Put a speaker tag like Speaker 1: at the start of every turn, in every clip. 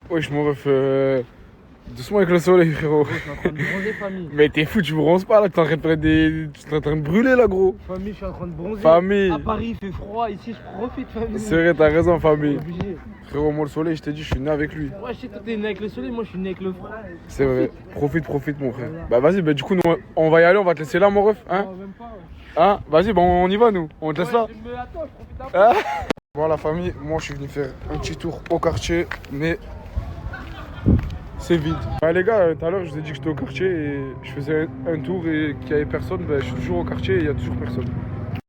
Speaker 1: Wesh, mon ref, doucement avec le soleil, frérot.
Speaker 2: Gros, je suis en train de bronzer, famille.
Speaker 1: Mais t'es fou, tu bronzes pas là, t'es en train de faire des. T'es en train de brûler là, gros.
Speaker 2: Famille, je suis en train de bronzer.
Speaker 1: Famille.
Speaker 2: À Paris, il fait froid. Ici, je profite, famille.
Speaker 1: C'est vrai, t'as raison, famille.
Speaker 2: Obligé.
Speaker 1: Frérot, moi, le soleil, je t'ai dit, je suis né avec lui.
Speaker 2: Ouais, je sais que t'es né avec le soleil, moi, je suis né avec le froid.
Speaker 1: C'est vrai. Profite, mon frère. Bah, vas-y, bah, du coup, nous, on va y aller, on va te laisser là, mon ref. Hein?
Speaker 2: Non, même pas.
Speaker 1: Hein? Vas-y, bah, on y va, nous. On te laisse là.
Speaker 2: Mais attends, je profite un peu.
Speaker 1: Ah. Bon, la famille, moi, je suis venu faire un petit tour au quartier, mais. C'est vide. Bah, les gars, tout à l'heure, je vous ai dit que j'étais au quartier et je faisais un tour et qu'il n'y avait personne. Bah, je suis toujours au quartier et il n'y a toujours personne.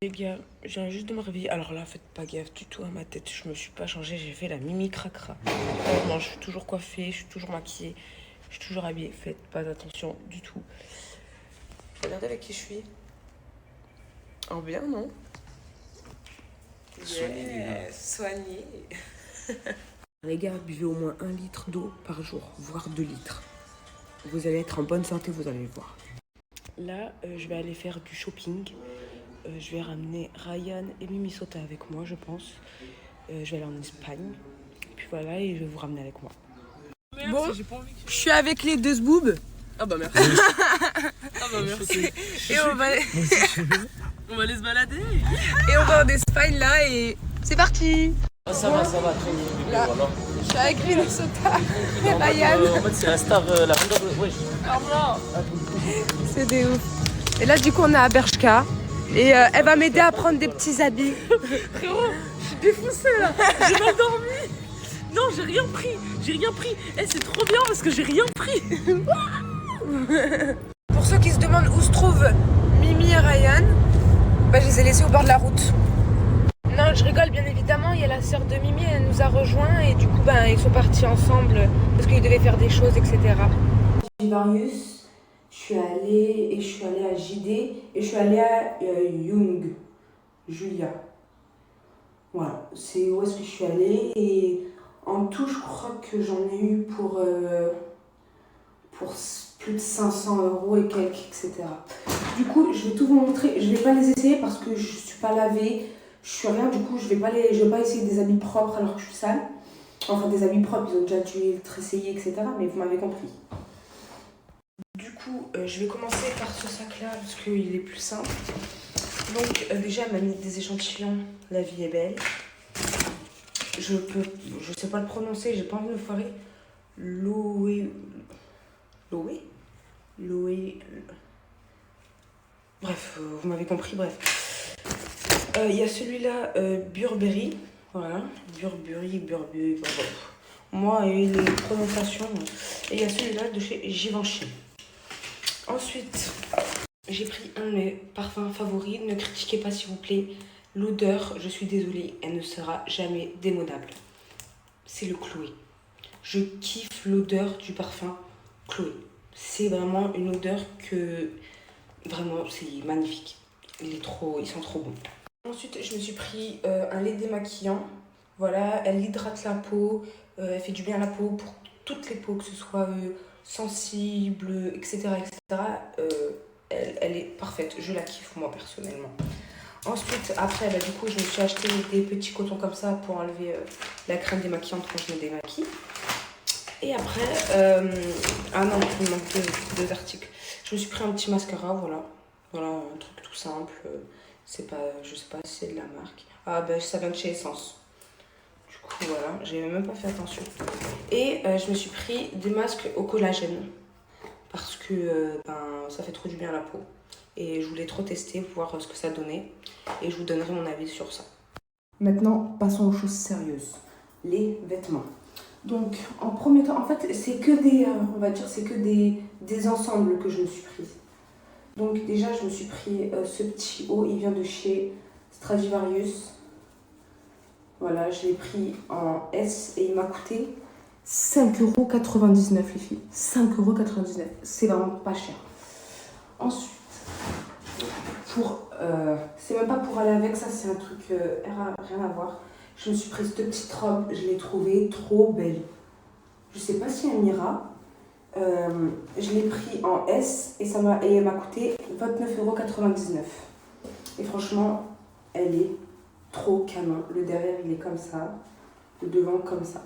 Speaker 3: Les gars, je viens juste de me réveiller. Alors là, faites pas gaffe du tout à ma tête. Je me suis pas changée, j'ai fait la mimi cracra. Non, je suis toujours coiffée, je suis toujours maquillée, je suis toujours habillée. Faites pas attention du tout. Regardez avec qui je suis. En bien, non? Yes, soigné. Les gars, buvez au moins 1 litre d'eau par jour, voire 2 litres. Vous allez être en bonne santé, vous allez le voir. Là, je vais aller faire du shopping. Je vais ramener Ryan et Mimi Sota avec moi, je pense. Je vais aller en Espagne. Puis voilà, et je vais vous ramener avec moi. Bon, je suis avec les deux zboubs. Ah bah merci. Ah bah merci. Et on va aller se balader. Et on va en Espagne là et c'est parti.
Speaker 4: Ça va, très bien.
Speaker 3: Là, je suis avec Mimi Sota et Ryan.
Speaker 4: En fait, c'est la star, la vendeur. Ouais.
Speaker 3: C'est des ouf. Et là, du coup, on est à Bershka. Et elle va m'aider à prendre des petits habits.
Speaker 5: Frérot, je suis défoncée là, j'ai mal dormi. Non, j'ai rien pris. Eh, c'est trop bien parce que j'ai rien pris.
Speaker 3: Pour ceux qui se demandent où se trouvent Mimi et Ryan, bah, je les ai laissés au bord de la route. Non, je rigole, bien évidemment. Il y a la sœur de Mimi, elle nous a rejoints. Et du coup, ben, ils sont partis ensemble parce qu'ils devaient faire des choses, etc. Varius. Je suis allée à JD et je suis allée à Young, Julia. Voilà, c'est où est-ce que je suis allée et en tout je crois que j'en ai eu pour plus de 500 € et quelques, etc. Du coup, je vais tout vous montrer, je vais pas les essayer parce que je suis pas lavée, je suis rien, du coup je vais pas essayer des habits propres alors que je suis sale. Enfin des habits propres, ils ont déjà dû être essayés, etc. Mais vous m'avez compris. Du coup, je vais commencer par ce sac-là parce qu'il est plus simple. Donc déjà, elle m'a mis des échantillons. La vie est belle. Je sais pas le prononcer, j'ai pas envie de me foirer. Loé. Bref, vous m'avez compris, bref. Il y a celui-là, Burberry. Voilà, Burberry. Moi et les prononciations. Et il y a celui-là de chez Givenchy. Ensuite, j'ai pris un de mes parfums favoris. Ne critiquez pas s'il vous plaît. L'odeur, je suis désolée, elle ne sera jamais démodable. C'est le Chloé. Je kiffe l'odeur du parfum Chloé. C'est vraiment une odeur que... Vraiment, c'est magnifique. Ils sont trop bons. Ensuite, je me suis pris un lait démaquillant. Voilà, elle hydrate la peau. Elle fait du bien à la peau pour toutes les peaux, que ce soit... sensible, etc. Elle est parfaite, je la kiffe moi personnellement. Ensuite, après, du coup, je me suis acheté des petits cotons comme ça pour enlever la crème démaquillante quand je me démaquille. Et après, ah non, il me manque deux articles. Je me suis pris un petit mascara, voilà, un truc tout simple. C'est pas, je sais pas si c'est de la marque. Ah ben, ça vient de chez Essence. Du coup, voilà, j'ai même pas fait attention. Et je me suis pris des masques au collagène. Parce que ça fait trop du bien à la peau. Et je voulais trop tester, voir ce que ça donnait. Et je vous donnerai mon avis sur ça. Maintenant, passons aux choses sérieuses. Les vêtements. Donc, en premier temps, en fait, c'est que des ensembles que je me suis prise. Donc, déjà, je me suis pris ce petit haut. Il vient de chez Stradivarius. Voilà, je l'ai pris en S et il m'a coûté 5,99 € les filles. 5,99 €. C'est vraiment pas cher. Ensuite, c'est même pas pour aller avec, ça c'est un truc rien à voir. Je me suis pris cette petite robe, je l'ai trouvée trop belle. Je sais pas si elle m'ira. Je l'ai pris en S et elle m'a coûté 29,99 €. Et franchement, elle est trop canon. Le derrière il est comme ça, le devant comme ça.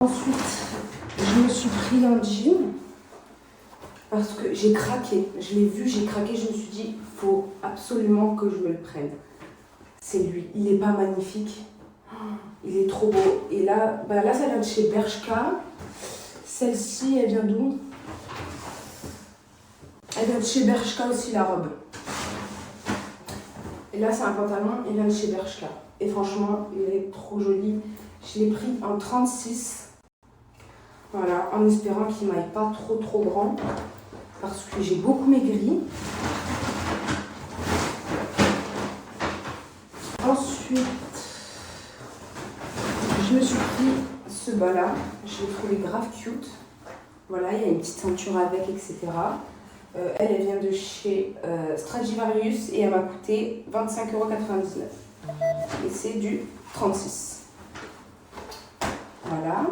Speaker 3: Ensuite, je me suis pris un jean parce que j'ai craqué. Je l'ai vu, j'ai craqué, je me suis dit, faut absolument que je me le prenne. C'est lui, il est pas magnifique. Il est trop beau. Et là, là ça vient de chez Bershka. Celle-ci, elle vient d'où? Elle vient de chez Bershka aussi, la robe. Et là, c'est un pantalon, il vient de chez Bershka. Et franchement, il est trop joli. Je l'ai pris en 36. Voilà, en espérant qu'il m'aille pas trop grand. Parce que j'ai beaucoup maigri. Ensuite, je me suis pris ce bas-là. Je l'ai trouvé grave cute. Voilà, il y a une petite ceinture avec, etc. Elle vient de chez Stradivarius et elle m'a coûté 25,99 €. Et c'est du 36. Voilà.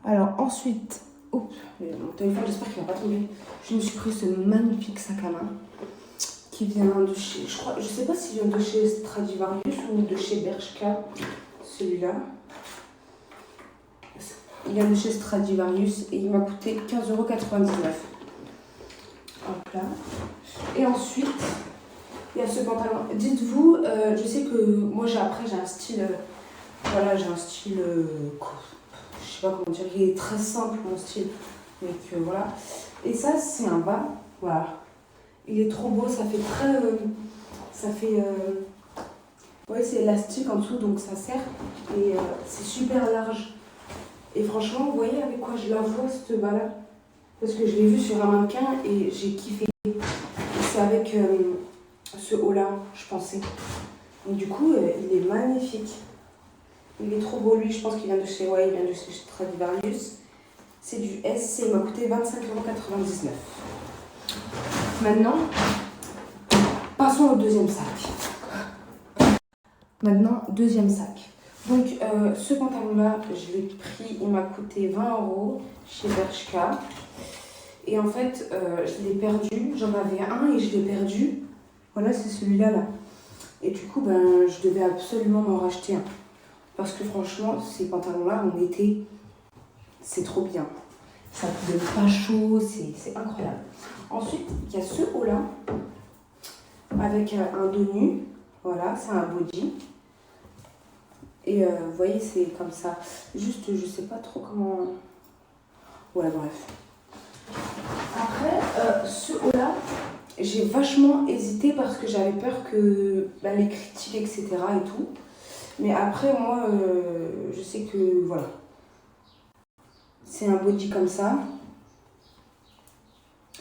Speaker 3: Alors ensuite, oups, mon téléphone, j'espère qu'il ne va pas tomber. Je me suis pris ce magnifique sac à main qui vient de chez, je sais pas s'il vient de chez Stradivarius ou de chez Bershka, celui-là. Il vient de chez Stradivarius et il m'a coûté 15,99 €. Hop là. Et ensuite, il y a ce pantalon. Dites-vous, je sais que moi j'ai un style, voilà, j'ai un style, je sais pas comment dire, il est très simple mon style, mais que voilà. Et ça c'est un bas, voilà. Il est trop beau, ça fait très, ouais, c'est élastique en dessous donc ça serre et c'est super large. Et franchement, vous voyez avec quoi je la vois cette bas là? Parce que je l'ai vu sur un mannequin et j'ai kiffé. C'est avec ce haut là, je pensais. Et du coup, il est magnifique. Il est trop beau lui, je pense qu'il vient de chez, ouais, il vient de chez Stradivarius. C'est du S et il m'a coûté 25,99 €. Maintenant, passons au deuxième sac. Maintenant, deuxième sac. Donc, ce pantalon-là, je l'ai pris, il m'a coûté 20 € chez Bershka. Et en fait, je l'ai perdu. J'en avais un et je l'ai perdu. Voilà, c'est celui-là, là. Et du coup, je devais absolument m'en racheter un. Parce que franchement, ces pantalons-là, en été, c'est trop bien. Ça ne donne pas chaud, c'est incroyable. Ensuite, il y a ce haut-là, avec un dos nu. Voilà, c'est un body. Et vous voyez, c'est comme ça. Juste, je sais pas trop comment... Ouais, bref. Après, ce haut-là, j'ai vachement hésité parce que j'avais peur que les critiques, etc. et tout. Mais après, moi, je sais que, voilà. C'est un body comme ça.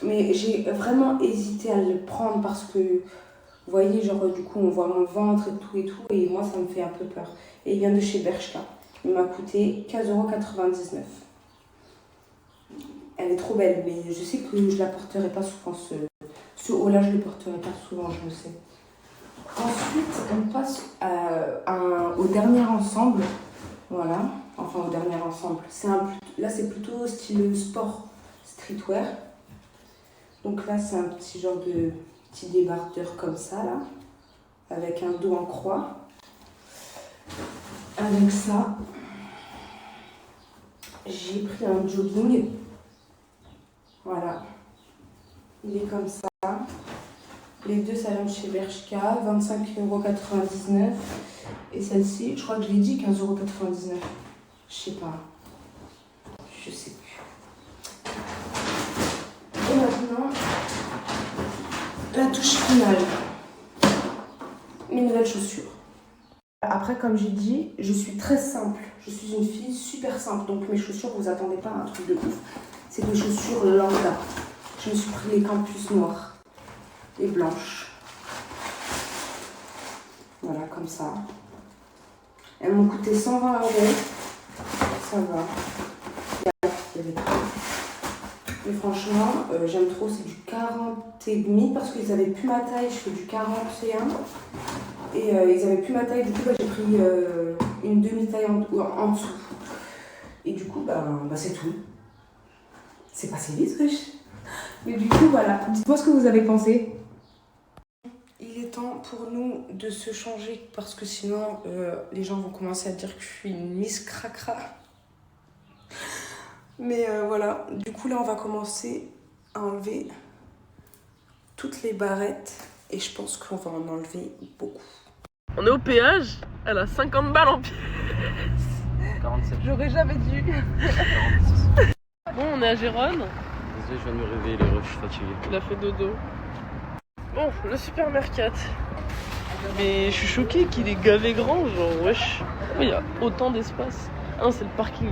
Speaker 3: Mais j'ai vraiment hésité à le prendre parce que, vous voyez, genre, du coup, on voit mon ventre et tout. Et moi, ça me fait un peu peur. Et il vient de chez Bershka. Il m'a coûté 15,99 €. Elle est trop belle, mais je sais que je la porterai pas souvent. Ce haut-là, je le porterai pas souvent, je le sais. Ensuite, on passe au dernier ensemble. Voilà, enfin au dernier ensemble. Là, c'est plutôt style sport, streetwear. Donc là, c'est un petit genre de petit débardeur comme ça, là. Avec un dos en croix. Avec ça, j'ai pris un jogging. Voilà, il est comme ça. Les deux, ça vient de chez Bershka, 25,99 €. Et celle-ci, je crois que je l'ai dit, 15,99 €. Je sais pas. Je sais plus. Et maintenant, la touche finale. Mes nouvelles chaussures. Après, comme j'ai dit, je suis très simple. Je suis une fille super simple. Donc mes chaussures, vous attendez pas à un truc de ouf. C'est des chaussures lambda. Je me suis pris les campus noires et blanches. Voilà, comme ça. Elles m'ont coûté 120 €. Ça va. Il y avait trop. Et franchement, j'aime trop. C'est du 40,5 parce qu'ils avaient plus ma taille. Je fais du 41. Et ils avaient plus ma taille. Du coup, j'ai pris une demi-taille en dessous. Et du coup, c'est tout. C'est passé vite, wesh. Mais du coup, voilà. Dites-moi ce que vous avez pensé. Il est temps pour nous de se changer parce que sinon, les gens vont commencer à dire que je suis une Miss Cracra. Mais voilà, du coup là on va commencer à enlever toutes les barrettes et je pense qu'on va en enlever beaucoup.
Speaker 5: On est au péage, elle a 50 balles en pièces.
Speaker 4: 47.
Speaker 5: J'aurais jamais dû.
Speaker 4: 46.
Speaker 5: Bon, on est à Gérone.
Speaker 4: Désolé, je viens de me réveiller, les refs, je suis fatigué.
Speaker 5: Il a fait dodo. Bon, le supermarket. Mais je suis choquée qu'il est gavé grand, genre wesh. Pourquoi il y a autant d'espace? Ah non, c'est le parking.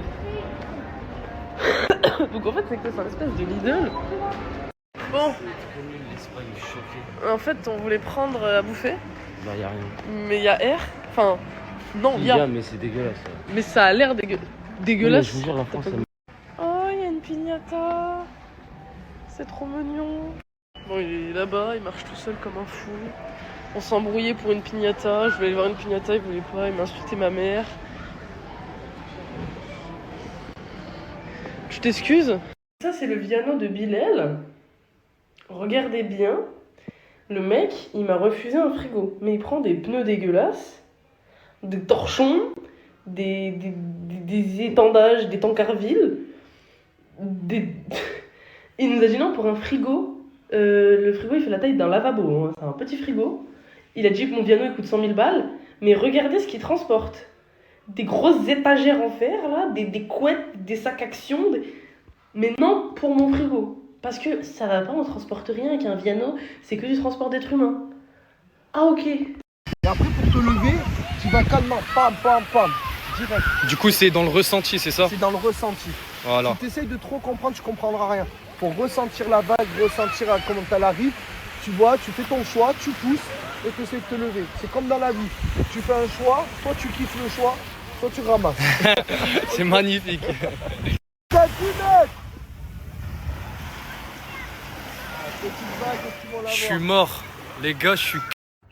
Speaker 5: Donc en fait, c'est que c'est un espèce de Lidl. Bon,
Speaker 4: L'Espagne, je suis choqué.
Speaker 5: en fait, on voulait prendre à bouffer,
Speaker 4: Bah, y'a rien.
Speaker 5: mais il y a air. Enfin, non, il
Speaker 4: Il
Speaker 5: y a.
Speaker 4: mais c'est dégueulasse.
Speaker 5: Mais ça a l'air dégueulasse.
Speaker 4: Mais je vous jure, la France,
Speaker 5: T'as pas
Speaker 4: elle...
Speaker 5: vu? Oh, il y a une piñata. C'est trop mignon. Bon, il est là-bas, il marche tout seul comme un fou. On s'est embrouillé pour une piñata. Je voulais aller voir une piñata, il voulait pas. Il m'a insulté ma mère. Tu t'excuses? Ça, c'est le piano de Bilal. Regardez bien. Le mec, il m'a refusé un frigo. Mais il prend des pneus dégueulasses, des torchons, des étendages, des tancarvilles. Il nous a dit non pour un frigo. Le frigo, il fait la taille d'un lavabo. Hein. C'est un petit frigo. Il a dit que mon piano, il coûte 100 000 balles. Mais regardez ce qu'il transporte. Des grosses étagères en fer, là, des couettes, des sacs action. Mais non pour mon frigo. Parce que ça va pas, on transporte rien avec un piano. C'est que du transport d'êtres humains. Ah, ok.
Speaker 6: Et après, pour te lever, tu vas calmement, pam, pam, pam, direct.
Speaker 7: Du coup, c'est dans le ressenti, c'est ça?
Speaker 6: C'est dans le ressenti.
Speaker 7: Voilà.
Speaker 6: Si tu essayes de trop comprendre, tu comprendras rien. Pour ressentir la vague, ressentir comment elle arrive, tu vois, tu fais ton choix, tu pousses et tu essaies de te lever. C'est comme dans la vie. Tu fais un choix, soit tu kiffes le choix, soit tu ramasses.
Speaker 7: C'est magnifique. Je suis mort. Les gars, je suis...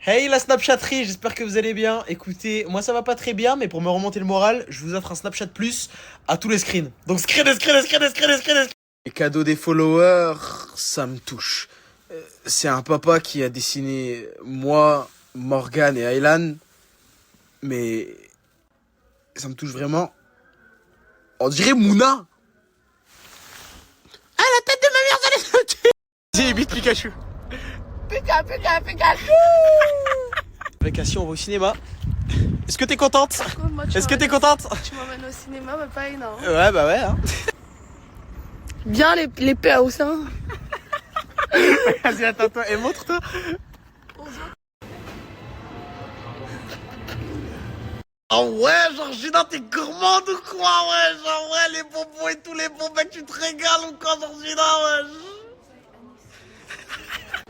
Speaker 8: Hey la Snapchatterie, j'espère que vous allez bien. Écoutez, moi ça va pas très bien, mais pour me remonter le moral, je vous offre un Snapchat Plus à tous les screens. Donc screen. Les cadeaux des followers, ça me touche. C'est un papa qui a dessiné moi, Morgan et Aylan, mais ça me touche vraiment. On dirait Mouna. Ah, la tête de ma mère, ça les sauter. Vas-y, vite Pikachu. Pikachu. Avec Cassie, on va au cinéma. Est-ce que t'es contente? Est-ce que t'es contente?
Speaker 9: Tu m'emmènes au cinéma, mais pas énorme.
Speaker 8: Ouais, bah ouais. Hein.
Speaker 9: Bien les PAOs, hein.
Speaker 8: Vas-y, attends-toi et montre-toi. Oh ouais, Georgina, t'es gourmande ou quoi? Ouais, genre ouais, les bonbons et tous les bons mecs, tu te régales ou quoi, Georgina? Ouais.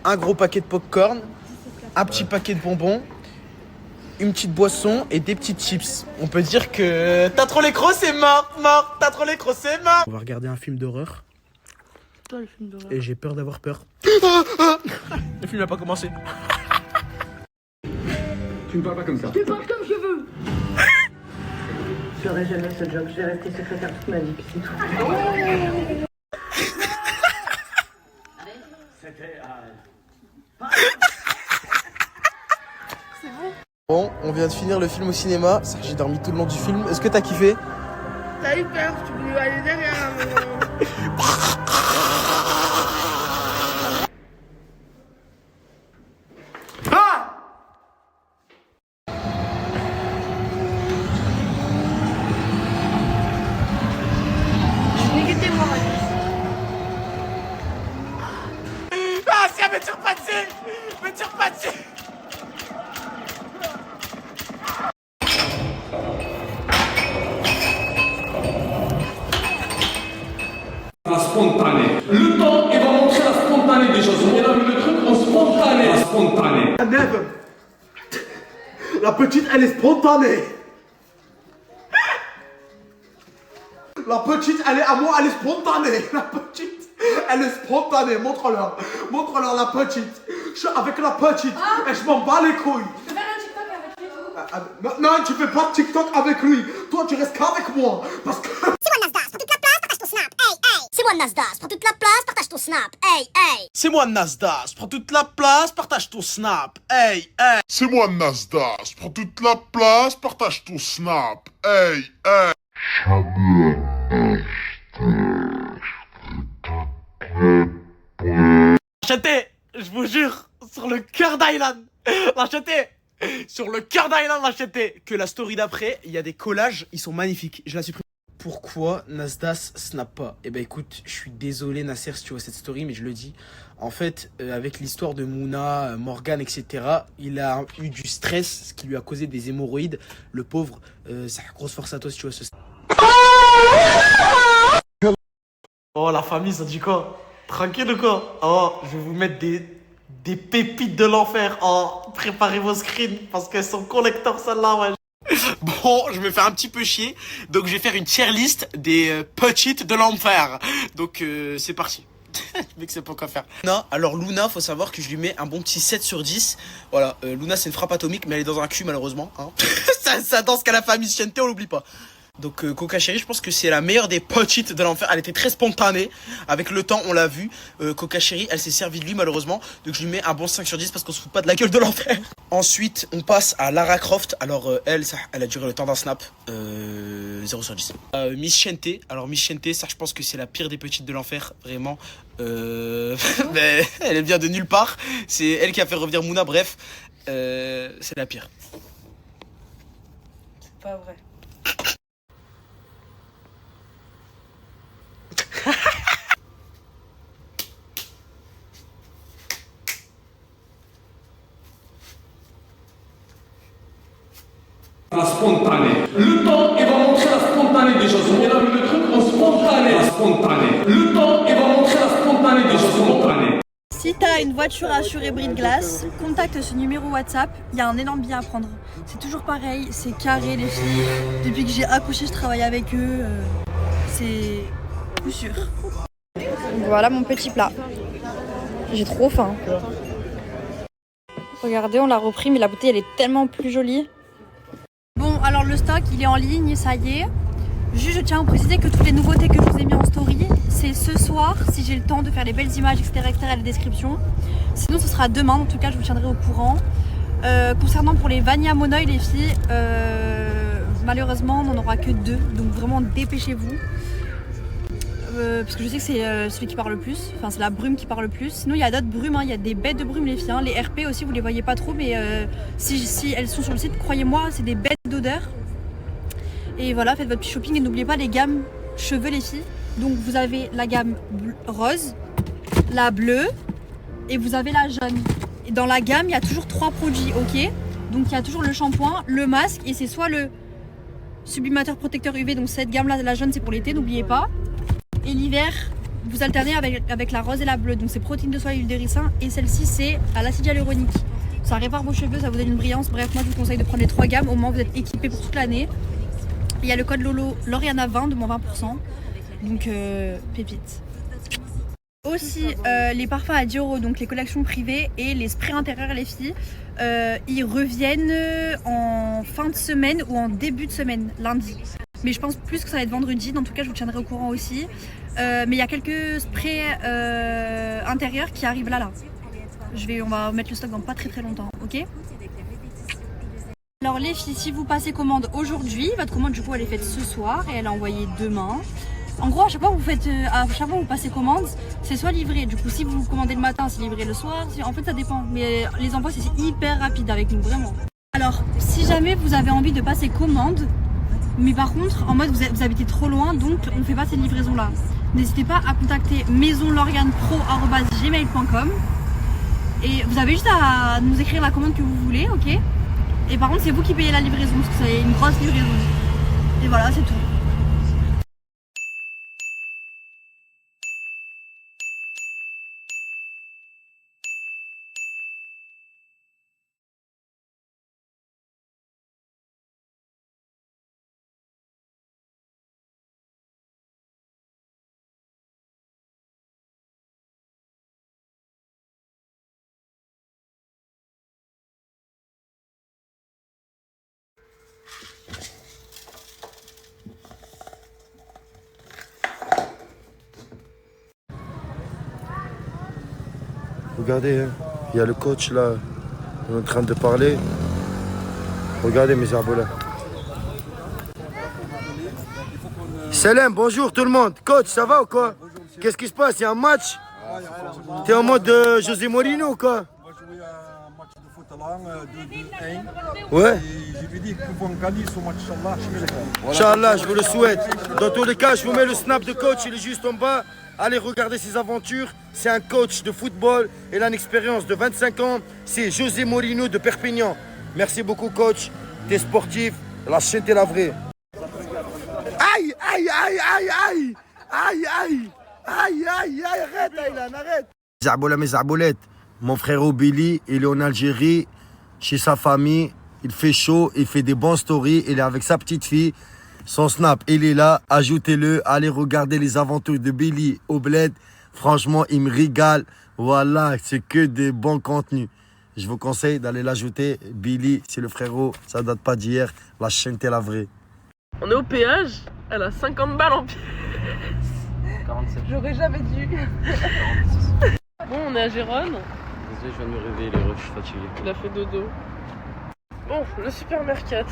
Speaker 8: Un gros paquet de popcorn, un petit paquet de bonbons, une petite boisson et des petites chips. On peut dire que t'as trop les crocs, c'est mort. T'as trop les crocs, c'est mort. On va regarder un film d'horreur.
Speaker 5: Toi, le film d'horreur.
Speaker 8: Et j'ai peur d'avoir peur. Le film n'a pas commencé.
Speaker 10: Tu ne parles pas comme ça.
Speaker 9: Je parle comme je veux. Je ferai jamais ce job, je vais rester secrétaire toute ma vie, puis c'est tout.
Speaker 8: Bon, on vient de finir le film au cinéma. J'ai dormi tout le long du film. Est-ce que t'as kiffé?
Speaker 9: T'as eu peur, tu voulais aller derrière un moment.
Speaker 8: Ah, si, mais tu repassé. Mais tu repassé.
Speaker 10: La spontanée. Le temps, il va montrer la spontanée des choses. On a mis le truc en spontané. La spontanée.
Speaker 6: La petite, elle est spontanée. La petite, elle est à moi, elle est spontanée. La petite, elle est spontanée. Montre-leur. Montre-leur la petite. Je suis avec la petite. Et je m'en bats les couilles.
Speaker 9: Tu peux faire un TikTok avec lui?
Speaker 6: Non, tu fais pas de TikTok avec lui. Toi, tu restes qu'avec moi. Parce que...
Speaker 11: C'est moi Nasdaq, prends toute la place, partage ton snap. Hey, hey.
Speaker 8: C'est moi Nasdaq, je prends toute la place, partage ton snap. Hey, hey.
Speaker 12: C'est moi Nasdaq, je prends toute la place, partage ton snap. Hey, hey.
Speaker 8: Chaté, je vous jure, sur le cœur d'Island, la Chaté, sur le cœur d'Island, la Chaté, que la story d'après, il y a des collages, ils sont magnifiques. Je la supprime. Pourquoi Nasdas snap pas? Eh ben écoute, je suis désolé Nasser si tu vois cette story, mais je le dis. En fait, avec l'histoire de Mouna, Morgan, etc., il a eu du stress, ce qui lui a causé des hémorroïdes. Le pauvre, ça grosse force à toi si tu vois ce. Oh la famille, ça dit quoi? Tranquille ou quoi? Oh, je vais vous mettre des pépites de l'enfer. Oh, préparez vos screens parce qu'elles sont collector celles-là, ouais. Bon, je me fais un petit peu chier, donc je vais faire une tier list des petites de l'enfer. Donc c'est parti. Le mec sait pas quoi faire. Non, alors Luna, faut savoir que je lui mets un bon petit 7 sur 10. Voilà, Luna c'est une frappe atomique, mais elle est dans un cul malheureusement. Hein. ça danse qu'à la famille Chiente, on l'oublie pas. Donc Coca Chérie, je pense que c'est la meilleure des petites de l'enfer. Elle était très spontanée. Avec le temps, on l'a vu. Coca Chérie, elle s'est servie de lui malheureusement. Donc je lui mets un bon 5 sur 10 parce qu'on se fout pas de la gueule de l'enfer. Ensuite, on passe à Lara Croft. Alors elle a duré le temps d'un snap. 0 sur 10. Miss Chiente. Alors Miss Chiente, ça je pense que c'est la pire des petites de l'enfer. Vraiment. Mais elle vient de nulle part. C'est elle qui a fait revenir Mouna. Bref, c'est la pire.
Speaker 3: C'est pas vrai.
Speaker 10: La spontanée. Le temps, il va montrer la spontanée des choses. On a mis le truc en spontané. La spontanée. Le temps, il va montrer la spontanée des choses. Spontanée.
Speaker 13: Si t'as une voiture assurée brise-glace, contacte ce numéro WhatsApp, il y a un énorme billet à prendre. C'est toujours pareil, c'est carré les filles. Depuis que j'ai accouché, je travaille avec eux. C'est coup sûr.
Speaker 14: Voilà mon petit plat. J'ai trop faim. Regardez, on l'a repris, mais la bouteille elle est tellement plus jolie.
Speaker 13: Bon, alors le stock il est en ligne, ça y est. Juste, je tiens à vous préciser que toutes les nouveautés que je vous ai mis en story, c'est ce soir, si j'ai le temps de faire les belles images, etc., à la description. Sinon, ce sera demain, en tout cas, je vous tiendrai au courant. Concernant pour les Vanilla Monoï, les filles, malheureusement, on n'en aura que 2, donc vraiment dépêchez-vous. Parce que je sais que c'est celui qui parle le plus, enfin c'est la brume qui parle le plus. Sinon il y a d'autres brumes, hein. Il y a des bêtes de brume les filles, hein. Les RP aussi vous les voyez pas trop, mais si elles sont sur le site, croyez-moi c'est des bêtes d'odeur. Et voilà, faites votre petit shopping et n'oubliez pas les gammes cheveux les filles. Donc vous avez la gamme rose, la bleue et vous avez la jaune. Et dans la gamme il y a toujours 3 produits, ok. Donc il y a toujours le shampoing, le masque et c'est soit le sublimateur protecteur UV, donc cette gamme là, la jaune c'est pour l'été, n'oubliez pas. Et l'hiver, vous alternez avec la rose et la bleue. Donc c'est protéines de soie et huile de ricin. Et celle-ci, c'est à l'acide hyaluronique. Ça répare vos cheveux, ça vous donne une brillance. Bref, moi je vous conseille de prendre les 3 gammes. Au moins vous êtes équipés pour toute l'année. Il y a le code Lolo Lauriana 20 de moins 20%. Donc pépite. Aussi les parfums à 10 €, donc les collections privées et les sprays intérieurs les filles. Ils reviennent en fin de semaine ou en début de semaine, lundi. Mais je pense plus que ça va être vendredi, en tout cas je vous tiendrai au courant aussi. Mais il y a quelques sprays intérieurs qui arrivent là. On va mettre le stock dans pas très longtemps, ok? Alors les filles, si vous passez commande aujourd'hui, votre commande du coup elle est faite ce soir et elle est envoyée demain. En gros à chaque fois que vous passez commande, c'est soit livré. Du coup si vous commandez le matin, c'est livré le soir. En fait ça dépend, mais les envois c'est hyper rapide avec nous, vraiment. Alors si jamais vous avez envie de passer commande, mais par contre, en mode vous habitez trop loin, donc on ne fait pas ces livraisons-là. N'hésitez pas à contacter maisonlorianepro@gmail.com et vous avez juste à nous écrire la commande que vous voulez, ok? Et par contre, c'est vous qui payez la livraison, parce que c'est une grosse livraison. Et voilà, c'est tout.
Speaker 15: Regardez, hein, il y a le coach là, on est en train de parler. Regardez mes arbres là. Salam, bonjour tout le monde. Coach, ça va ou quoi? Qu'est-ce qui se passe? Il y a un match? T'es en mode José Mourinho ou quoi?
Speaker 16: On va jouer un match de foot à 2-1.
Speaker 15: Ouais.
Speaker 16: Et je lui dis qu'ils vont gagner ce match, Inch'Allah.
Speaker 15: Inch'Allah, je vous le souhaite. Dans tous les cas, je vous mets le snap de coach, il est juste en bas. Allez regarder ses aventures. C'est un coach de football. Il a une expérience de 25 ans. C'est José Mourinho de Perpignan. Merci beaucoup, coach. T'es sportif. La chaîne, t'es la vraie. Aïe, aïe, aïe, aïe, aïe. Aïe, aïe. Aïe, aïe, aïe. Arrête, Aylan, arrête. Zarboula, mes arboulettes. Mon frère Billy, il est en Algérie, chez sa famille. Il fait chaud, il fait des bons stories. Il est avec sa petite fille. Son snap, il est là. Ajoutez-le. Allez regarder les aventures de Billy au bled. Franchement, il me régale. Voilà, c'est que des bons contenus. Je vous conseille d'aller l'ajouter. Billy, c'est le frérot. Ça date pas d'hier. La chaîne, t'es la vraie.
Speaker 5: On est au péage. Elle a 50 balles en pièces.
Speaker 4: 47.
Speaker 5: J'aurais jamais dû.
Speaker 4: 46.
Speaker 5: Bon, on est à Gérone.
Speaker 4: Désolé, je viens de me réveiller les refs, je suis fatigué.
Speaker 5: Il a fait dodo. Bon, le supermarket.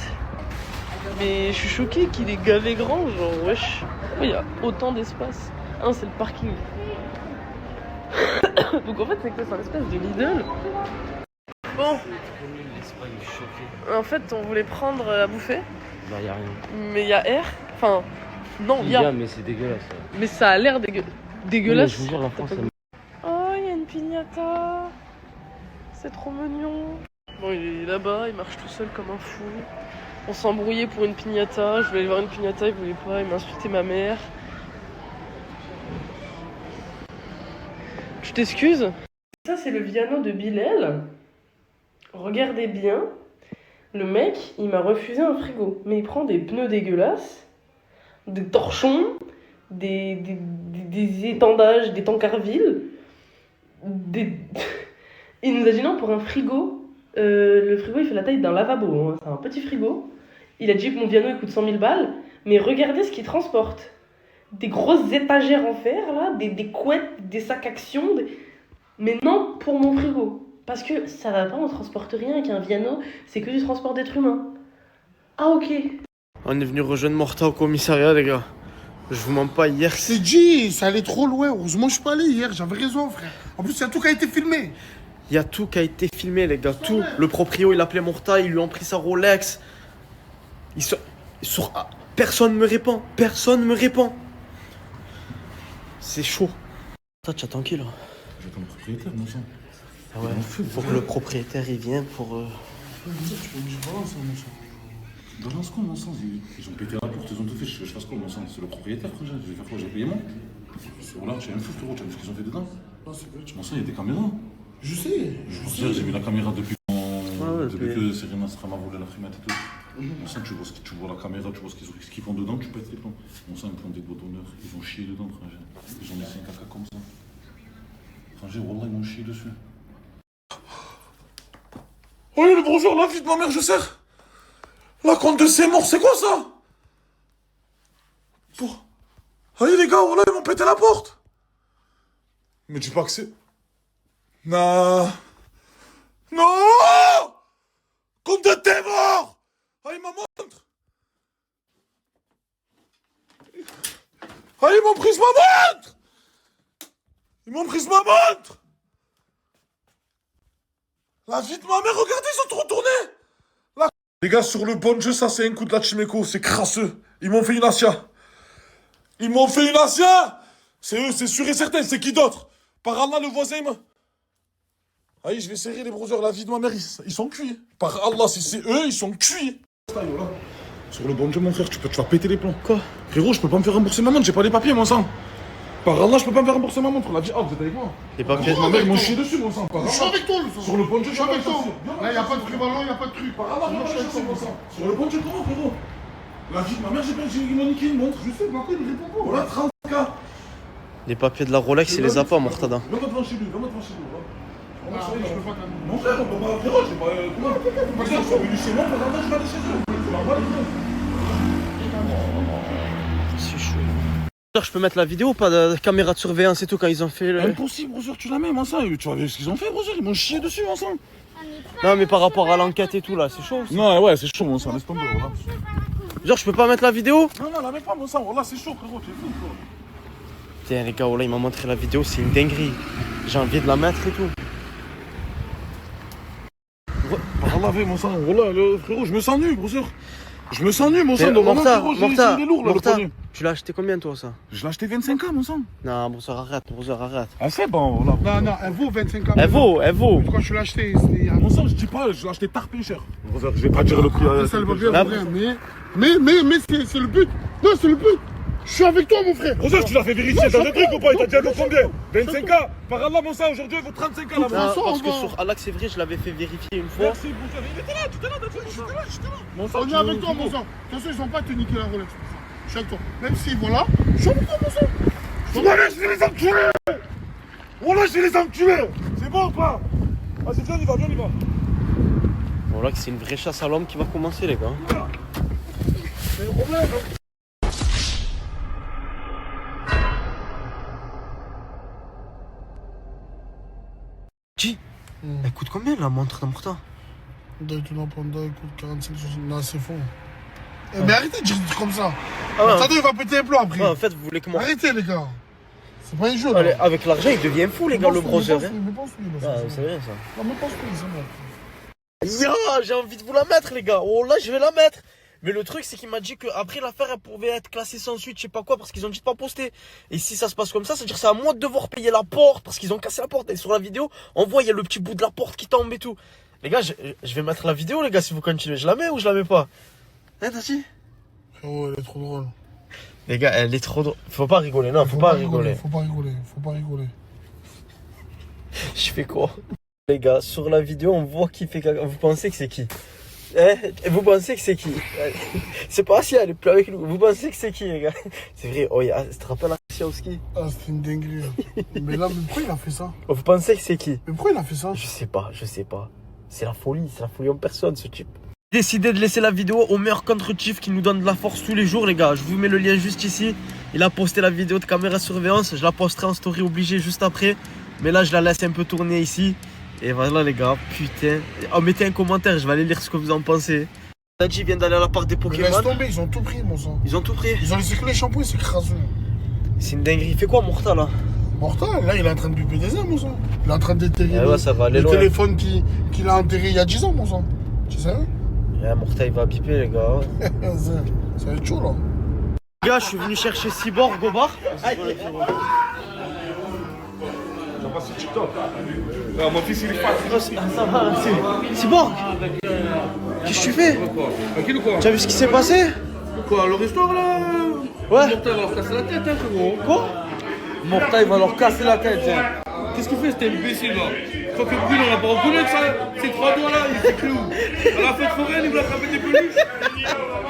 Speaker 5: Mais je suis choquée qu'il est gavé grand, genre wesh. Pourquoi il y a autant d'espace? Ah non, c'est le parking. Donc en fait, c'est que c'est un espèce de Lidl. Bon.
Speaker 4: L'Espagne, je suis choqué.
Speaker 5: En fait, on voulait prendre à bouffer.
Speaker 4: Bah, y'a rien.
Speaker 5: Mais il y a air. Enfin, non, il y a.
Speaker 4: Mais c'est dégueulasse.
Speaker 5: Mais ça a l'air dégueulasse.
Speaker 4: Je vous jure, la France,
Speaker 5: Oh, il y a une piñata. C'est trop mignon. Bon, il est là-bas, il marche tout seul comme un fou. On s'est embrouillé pour une piñata. Je voulais aller voir une piñata, il voulait pas. Il m'a insulté ma mère. Tu t'excuses? Ça, c'est le Viano de Bilal. Regardez bien. Le mec, il m'a refusé un frigo. Mais il prend des pneus dégueulasses, des torchons, des étendages, des tankervilles. Il nous a dit non pour un frigo. Le frigo, il fait la taille d'un lavabo. Hein. C'est un petit frigo. Il a dit que mon Viano, il coûte 100 000 balles. Mais regardez ce qu'il transporte. Des grosses étagères en fer, là, des couettes, des sacs action. Mais non pour mon frigo. Parce que ça va pas, on transporte rien avec un Viano. C'est que du transport d'êtres humains. Ah, ok.
Speaker 8: On est venu rejoindre Morta au commissariat, les gars. Je vous mens pas, hier...
Speaker 6: C'est dit, ça allait trop loin. Heureusement, je suis pas allé hier. J'avais raison, frère. En plus, il y a tout qui a été filmé.
Speaker 8: Il y a tout qui a été filmé, les gars. Tout. Le proprio, il appelait Morta, ils lui ont pris sa Rolex. Personne me répond. Personne me répond. C'est chaud. Toi, tu attends qui, là?
Speaker 17: J'attends le propriétaire, mon sang.
Speaker 8: Ah ouais, faut que le propriétaire, il vienne pour...
Speaker 17: Tu peux me dire, balance, mon sang. Balance quoi, mon sang? Ils ont pété la porte, ils ont tout fait. Je fasse quoi, mon sang? C'est le propriétaire, frère. Je vais faire quoi? J'ai payé moi. Voilà, tu as un fou, frérot. Tu as vu ce qu'ils ont fait dedans? Mon sang, il y a des caméras.
Speaker 6: Je sais.
Speaker 17: J'ai vu la caméra depuis que Serena Stram a volé la frimette et tout. Mon sang, tu vois la caméra, tu vois ce qu'ils font dedans, tu pètes les plombs. Mon sang, ils prennent des doigts d'honneur. Ils ont chié dedans, frère. Ils ont laissé un caca comme ça. Frangé, wallah, ils m'ont chié dessus.
Speaker 10: Oui, le bonjour, la vie de ma mère, je sers. La compte de ses morts, c'est quoi ça? Pour... Allez les gars, voilà, ils m'ont pété la porte. Mais dis pas que c'est... Non. Non. Compte de tes morts. Allez, ma montre. Allez, ils m'ont pris ma montre. Ils m'ont pris ma montre. La vie de ma mère, regardez, ils sont trop tournés. Les gars, sur le bon jeu, ça c'est un coup de la Chimeco, c'est crasseux. Ils m'ont fait une Asia. Ils m'ont fait une Asia. C'est eux, c'est sûr et certain, c'est qui d'autre? Par Allah, le voisin, Allez, je vais serrer les brothers, la vie de ma mère, ils sont cuits. Par Allah, si c'est eux, ils sont cuits. Sur le bon jeu, mon frère, tu vas péter les plombs. Quoi? Frérot, je peux pas me faire rembourser ma montre, j'ai pas les papiers, mon sang. Par Allah, je peux pas me faire rembourser ma montre. La vie, vous êtes avec moi?
Speaker 8: Les papiers
Speaker 10: de ma mère, ils m'ont chié dessus, mon sang.
Speaker 6: Je suis avec toi, le sang.
Speaker 10: Sur le bon jeu,
Speaker 6: je suis avec toi. Là, y a pas de truc ballon, y a pas de truc.
Speaker 10: Par Allah, je suis avec toi, mon sang. Sur le bon jeu, comment, frérot? La vie de ma mère, ils m'ont niqué une montre. Je sais, pourquoi il me répond pas? Voilà, 30K.
Speaker 8: Les papiers de la Rolex, il les a pas, Mortada.
Speaker 10: Va-moi devant chez lui, va-moi devant chez lui. Mon frère, on peut pas, frérot, je sais pas. Comment? Ils sont venus chez moi, pour l'instant, je vais aller chez eux. Je m'en bats les couilles.
Speaker 8: C'est chaud. Je peux mettre la vidéo ou pas de caméra de surveillance et tout quand ils ont fait le...
Speaker 10: Impossible, brother, tu la mets, mon sang. Tu vas voir ce qu'ils ont fait, brother, ils m'ont chié dessus, mon sang.
Speaker 8: Non, mais par rapport à l'enquête et tout, là, c'est chaud.
Speaker 10: Non, ouais, c'est chaud, mon sang, laisse tomber, voilà.
Speaker 8: Genre, je peux pas mettre la vidéo?
Speaker 10: Non, la mets pas, mon sang, voilà, c'est chaud, frérot, tu es fou, frérot.
Speaker 8: Putain, les gars, oh là, il m'a montré la vidéo, c'est une dinguerie. j'ai envie de la mettre et tout.
Speaker 10: Par Allah, mon sang, voilà, frérot, je me sens nu, brosseur. Je me sens nu, mon sang.
Speaker 8: Morta,
Speaker 10: Morta,
Speaker 8: tu l'as acheté combien toi ça?
Speaker 10: Je l'ai acheté 25 ans, mon sang.
Speaker 8: Non, brosseur, arrête.
Speaker 10: Ah, c'est bon, là.
Speaker 6: Non, elle vaut 25 ans.
Speaker 8: Elle vaut.
Speaker 6: Quand je l'ai acheté, c'était.
Speaker 10: Mon sang, je dis pas, je l'ai acheté tarpé cher. Brosseur, je vais pas dire le prix.
Speaker 6: Ça va bien, mais c'est le but. Non, c'est le but. Je suis avec toi, mon frère.
Speaker 10: Brosseur, tu l'as fait vérifier, t'as des trucs ou pas? Il t'a dit à combien? 25 ans. Par Allah, mon sang, aujourd'hui, il vaut 35 ans.
Speaker 8: Non, parce que sur Allah, c'est vrai, je l'avais fait vérifier une fois.
Speaker 10: Merci, brosseur. Il était là, j'étais là.
Speaker 6: Mon sang, on est avec toi, mon sang. De toute façon, ils ont pas te niquer la Rolex. Je suis avec toi. Même si, voilà, je suis avec toi, mon sang.
Speaker 10: Voilà, je vais les enculer. Voilà, je vais les enculer. C'est bon ou pas? Vas-y, viens, on y va.
Speaker 8: Bon, là, c'est une vraie chasse à l'homme qui va commencer, les gars.
Speaker 10: C'est le problème.
Speaker 8: Elle coûte combien la montre de Morta?
Speaker 6: Daytona Panda, elle coûte 45, non, c'est faux. Mais arrêtez de dire comme ça.
Speaker 8: Ah,
Speaker 6: Attendez, il va péter les plombs après.
Speaker 8: En fait, vous voulez comment?
Speaker 6: Arrêtez, les gars. C'est pas un jeu, là.
Speaker 8: Allez, avec l'argent, il devient fou, les gars, le browser.
Speaker 6: Mais pense lui,
Speaker 8: C'est vrai, ça.
Speaker 6: Non, mais pense lui, c'est bon.
Speaker 8: Ya, j'ai envie de vous la mettre, les gars. Oh là, je vais la mettre. Mais le truc, c'est qu'il m'a dit qu'après l'affaire, elle pouvait être classée sans suite, je sais pas quoi, parce qu'ils ont dit de pas poster. Et si ça se passe comme ça, c'est-à-dire c'est à moi de devoir payer la porte, parce qu'ils ont cassé la porte. Et sur la vidéo, on voit, il y a le petit bout de la porte qui tombe et tout. Les gars, je vais mettre la vidéo, les gars, si vous continuez. Je la mets ou je la mets pas? Hein, t'as dit?
Speaker 6: Oh, elle est trop drôle.
Speaker 8: Les gars, elle est trop drôle. Faut pas rigoler, non, faut pas rigoler.
Speaker 6: Faut pas rigoler.
Speaker 8: Je fais quoi? Les gars, sur la vidéo, on voit qui fait caca. Vous pensez que c'est qui? Vous pensez que c'est qui? C'est pas Asia, elle est plus avec nous. Vous pensez que c'est qui, les gars? C'est vrai, oh, tu te rappelles Asia au ski?
Speaker 6: Ah, c'est une dinguerie. Mais là, pourquoi il a fait ça?
Speaker 8: Vous pensez que c'est qui?
Speaker 6: Mais pourquoi il a fait ça?
Speaker 8: Je sais pas. C'est la folie en personne, ce type. J'ai décidé de laisser la vidéo au meilleur contre-chief qui nous donne de la force tous les jours, les gars. Je vous mets le lien juste ici. Il a posté la vidéo de caméra surveillance. Je la posterai en story obligé juste après. Mais là, je la laisse un peu tourner ici. Et voilà, les gars, putain. Oh, mettez un commentaire, je vais aller lire ce que vous en pensez. Nadji vient d'aller à la part des Pokémon.
Speaker 6: Mais laisse tomber, ils ont tout pris, mon sang.
Speaker 8: Ils ont tout pris.
Speaker 6: Ils ont laissé que les shampoings, c'est crasseux.
Speaker 8: C'est une dinguerie. Il fait quoi, Morta, là?
Speaker 6: Morta, là, il est en train de buper des ailes, mon sang. Il est en train de déterrer
Speaker 8: ouais, ça va aller
Speaker 6: le
Speaker 8: loin.
Speaker 6: téléphone qu'il a enterré il y a 10 ans, mon sang. Tu sais?
Speaker 8: Morta, il va biper, les gars.
Speaker 6: Ça va être chaud, là.
Speaker 8: Les gars, je suis venu chercher Cyborg au bar.
Speaker 10: C'est TikTok. Ah, mon fils, il est fan.
Speaker 8: Ça va, Cyborg. Qu'est-ce que tu fais?
Speaker 10: Tranquille ou quoi?
Speaker 8: Tu as vu ce qui s'est passé?
Speaker 10: Quoi, leur histoire là?
Speaker 8: Ouais.
Speaker 10: Morta, il va leur casser la tête, hein, frérot.
Speaker 8: Quoi?
Speaker 10: Morta, il va leur casser la tête, hein. Qu'est-ce qu'il fait, cet imbécile là? Je crois que Brune, on l'a pas reconnu que ça. Ces trois doigts là, il s'est cru où? À la fête foraine, il voulait attraper des peluches.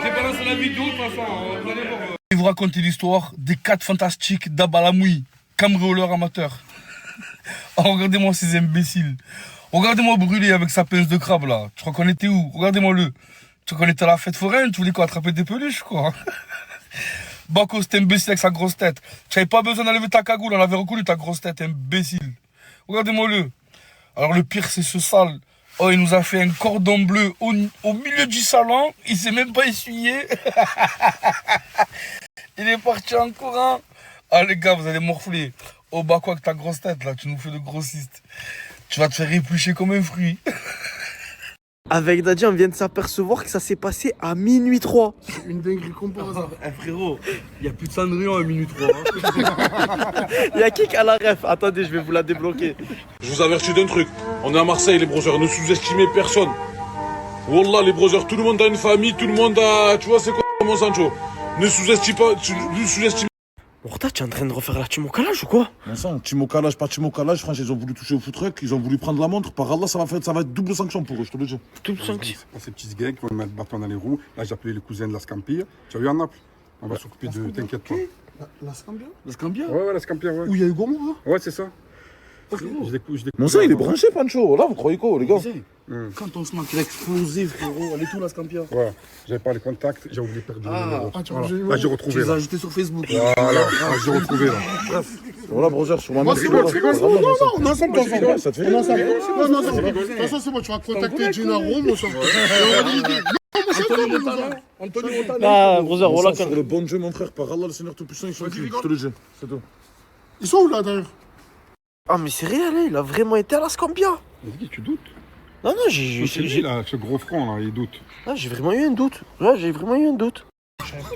Speaker 10: J'ai balancé la vidéo, de toute façon, vous allez voir. Je vais vous raconter l'histoire des 4 fantastiques d'Abalamoui, cambrioleurs amateurs. Oh, regardez-moi ces imbéciles. Regardez-moi brûler avec sa pince de crabe là. Tu crois qu'on était où? Regardez-moi le. Tu crois qu'on était à la fête foraine? Tu voulais quoi? Attraper des peluches quoi? Bako, cet imbécile avec sa grosse tête. Tu n'avais pas besoin d'enlever ta cagoule, on avait reconnu ta grosse tête, imbécile. Regardez-moi le. Alors le pire c'est ce sale. Oh, il nous a fait un cordon bleu au milieu du salon. Il s'est même pas essuyé. Il est parti en courant. Ah les gars, vous allez morfler. Oh bah quoi avec ta grosse tête là, tu nous fais de grossiste. Tu vas te faire éplucher comme un fruit.
Speaker 8: Avec Dadji, on vient de s'apercevoir que ça s'est passé à minuit 3.
Speaker 6: Une dinguerie comme par hasard.
Speaker 10: Frérot, il y a plus de Cendrillon à minuit 3.
Speaker 8: Il y a qui a la ref? Attendez, je vais vous la débloquer.
Speaker 10: Je vous avertis d'un truc. On est à Marseille les brothers, ne sous-estimez personne. Wallah les brothers, tout le monde a une famille, tout le monde a... Tu vois c'est quoi mon Sancho? Ne sous-estimez pas...
Speaker 8: Morta, tu es en train de refaire la team au calage ou quoi?
Speaker 10: Mon sang, team au calage, pas team au calage, franchement, ils ont voulu toucher au foot truck, ils ont voulu prendre la montre. Par Allah, ça va être double sanction pour eux, je te le dis.
Speaker 8: Double sanction.
Speaker 18: Ces petits gangs qui vont mettre le bâton dans les roues. Là, j'ai appelé les cousins de la Scampia. Tu as vu en Naples? On va s'occuper de... T'inquiète pas.
Speaker 6: La Scampia?
Speaker 10: La Scampia?
Speaker 18: Ouais, la Scampia, ouais.
Speaker 6: Où il y a eu Gomorra?
Speaker 18: Ouais, c'est ça.
Speaker 10: Mon sang, il est branché, Pancho. Là, vous croyez quoi, les gars?
Speaker 6: Quand on se manque, il a explosé, frérot. Elle est tout la Scampia?
Speaker 18: Ouais, j'avais pas les contacts, j'ai oublié de perdre le numéro.
Speaker 6: Ah, tu vois,
Speaker 18: là, j'ai retrouvé.
Speaker 6: Tu les as ajoutés sur Facebook.
Speaker 18: Voilà, j'ai retrouvé là.
Speaker 10: Bref. Voilà, brother, sur ma
Speaker 6: Moi,
Speaker 10: main.
Speaker 6: c'est bon, non, on est ensemble, ensemble.
Speaker 10: Ça te fait
Speaker 6: On est ensemble. Non, de toute façon, c'est bon, tu vas contacter Gennaro, mon sang.
Speaker 10: Anthony Montana.
Speaker 8: Ah, brother, voilà.
Speaker 10: Sur le bon Dieu, mon frère, par Allah, le Seigneur Tout-Puissant, ils sont ici. Je te le dis, c'est tout.
Speaker 6: Ils sont où là d'ailleurs?
Speaker 8: Ah, mais c'est réel, hein, il a vraiment été à la Scampia.
Speaker 18: Vas-y, tu doutes?
Speaker 8: Non, non, j'ai
Speaker 18: là, ce gros front, là, il doute.
Speaker 8: Ah, j'ai vraiment eu un doute. Là, j'ai vraiment eu un doute.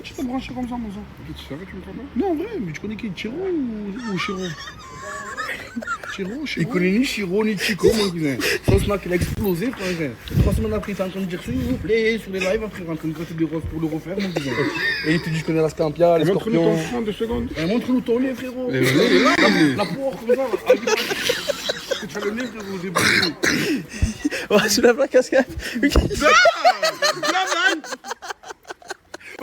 Speaker 18: Tu t'es branché comme ça, mon sang? Tu savais, tu me crois pas? Non, en vrai, mais tu connais qui? Chiro ou Chiro? Chiro?
Speaker 6: Il connaît ni Chiro ni Chico, mon cousin. Son snack, il a explosé, frère. 3 semaines après, il était en train de dire s'il vous plaît, sur les lives, après, il est en train de gratter des roses pour le refaire, mon cousin. Et il te dit, je connais la Scampia, les scorpions.
Speaker 18: Montre-nous ton front 2 secondes.
Speaker 6: Montre-nous ton nez, frérot. La poire, comme ça. Tu as le nez, frérot, j'ai brûlé.
Speaker 8: Ouais, soulève la casquette.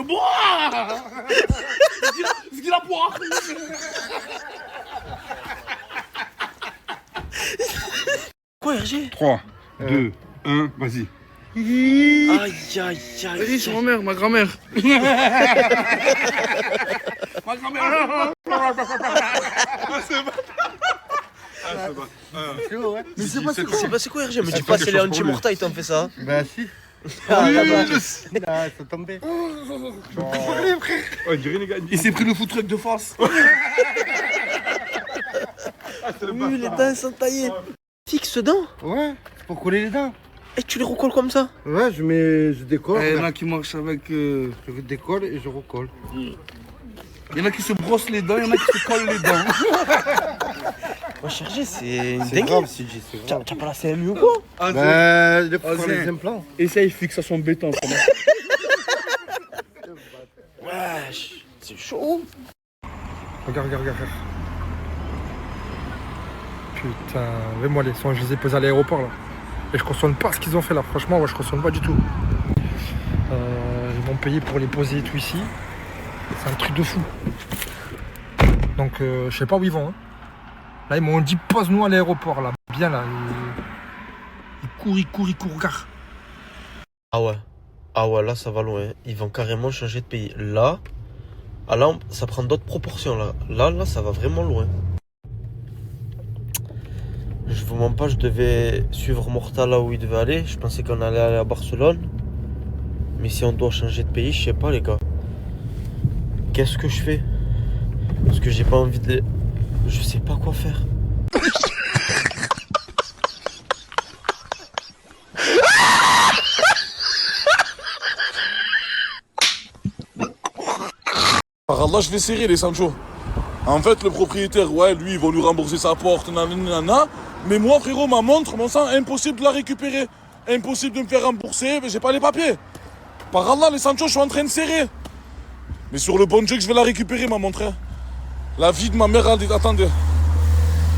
Speaker 6: Boah! C'est qui la poire?
Speaker 8: Quoi, RG?
Speaker 18: 3, 2, 1, vas-y.
Speaker 8: Aïe, aïe, aïe.
Speaker 6: Vas-y, c'est ma mère, ma grand-mère. Ma grand-mère.
Speaker 8: Mais c'est pas c'est quoi, RG? Me dis pas, c'est les anti-morta, ils t'ont fait ça.
Speaker 15: Bah, si.
Speaker 8: Ah,
Speaker 15: ça tombait.
Speaker 6: Il s'est pris le food truck de face.
Speaker 8: Oui, les dents sont taillées. Fixe dents?
Speaker 15: Ouais, c'est pour coller les dents.
Speaker 8: Et tu les recolles comme ça?
Speaker 15: Ouais, je décolle.
Speaker 6: Il y en a qui marchent avec.
Speaker 15: Je décolle et je recolle.
Speaker 6: Il y en a qui se brossent les dents, il y en a qui se collent les dents.
Speaker 8: Moi, RG, c'est une
Speaker 15: C'est
Speaker 8: dingue.
Speaker 15: grave, si je c'est grave.
Speaker 8: T'as pas la CMU ou quoi?
Speaker 15: Bah, il faut faire les implants.
Speaker 6: Essaye fixation béton.
Speaker 8: Wesh, c'est chaud.
Speaker 1: Regarde. Putain, vais-moi les sons, je les ai posés à l'aéroport là. Et je cautionne pas ce qu'ils ont fait là, franchement, je cautionne pas du tout. Ils m'ont payé pour les poser et tout ici. C'est un truc de fou. Donc je sais pas où ils vont. Hein. Là ils m'ont dit pose-nous à l'aéroport là, bien là. Ils courent, regarde.
Speaker 8: Ah ouais, là ça va loin. Ils vont carrément changer de pays. Là, ça prend d'autres proportions là. Là, ça va vraiment loin. Je vous mens pas, je devais suivre Morta là où il devait aller. Je pensais qu'on allait aller à Barcelone. Mais si on doit changer de pays, je sais pas les gars. Qu'est-ce que je fais? Parce que j'ai pas envie de... Je sais pas quoi faire.
Speaker 10: Par Allah, je vais serrer les Sancho. En fait, le propriétaire, ouais, lui, ils vont lui rembourser sa porte, nanana. Mais moi, frérot, ma montre, mon sang, impossible de la récupérer. Impossible de me faire rembourser, mais j'ai pas les papiers. Par Allah, les Sancho, je suis en train de serrer. Mais sur le bon Dieu que je vais la récupérer, ma montre. Hein. La vie de ma mère, attendez.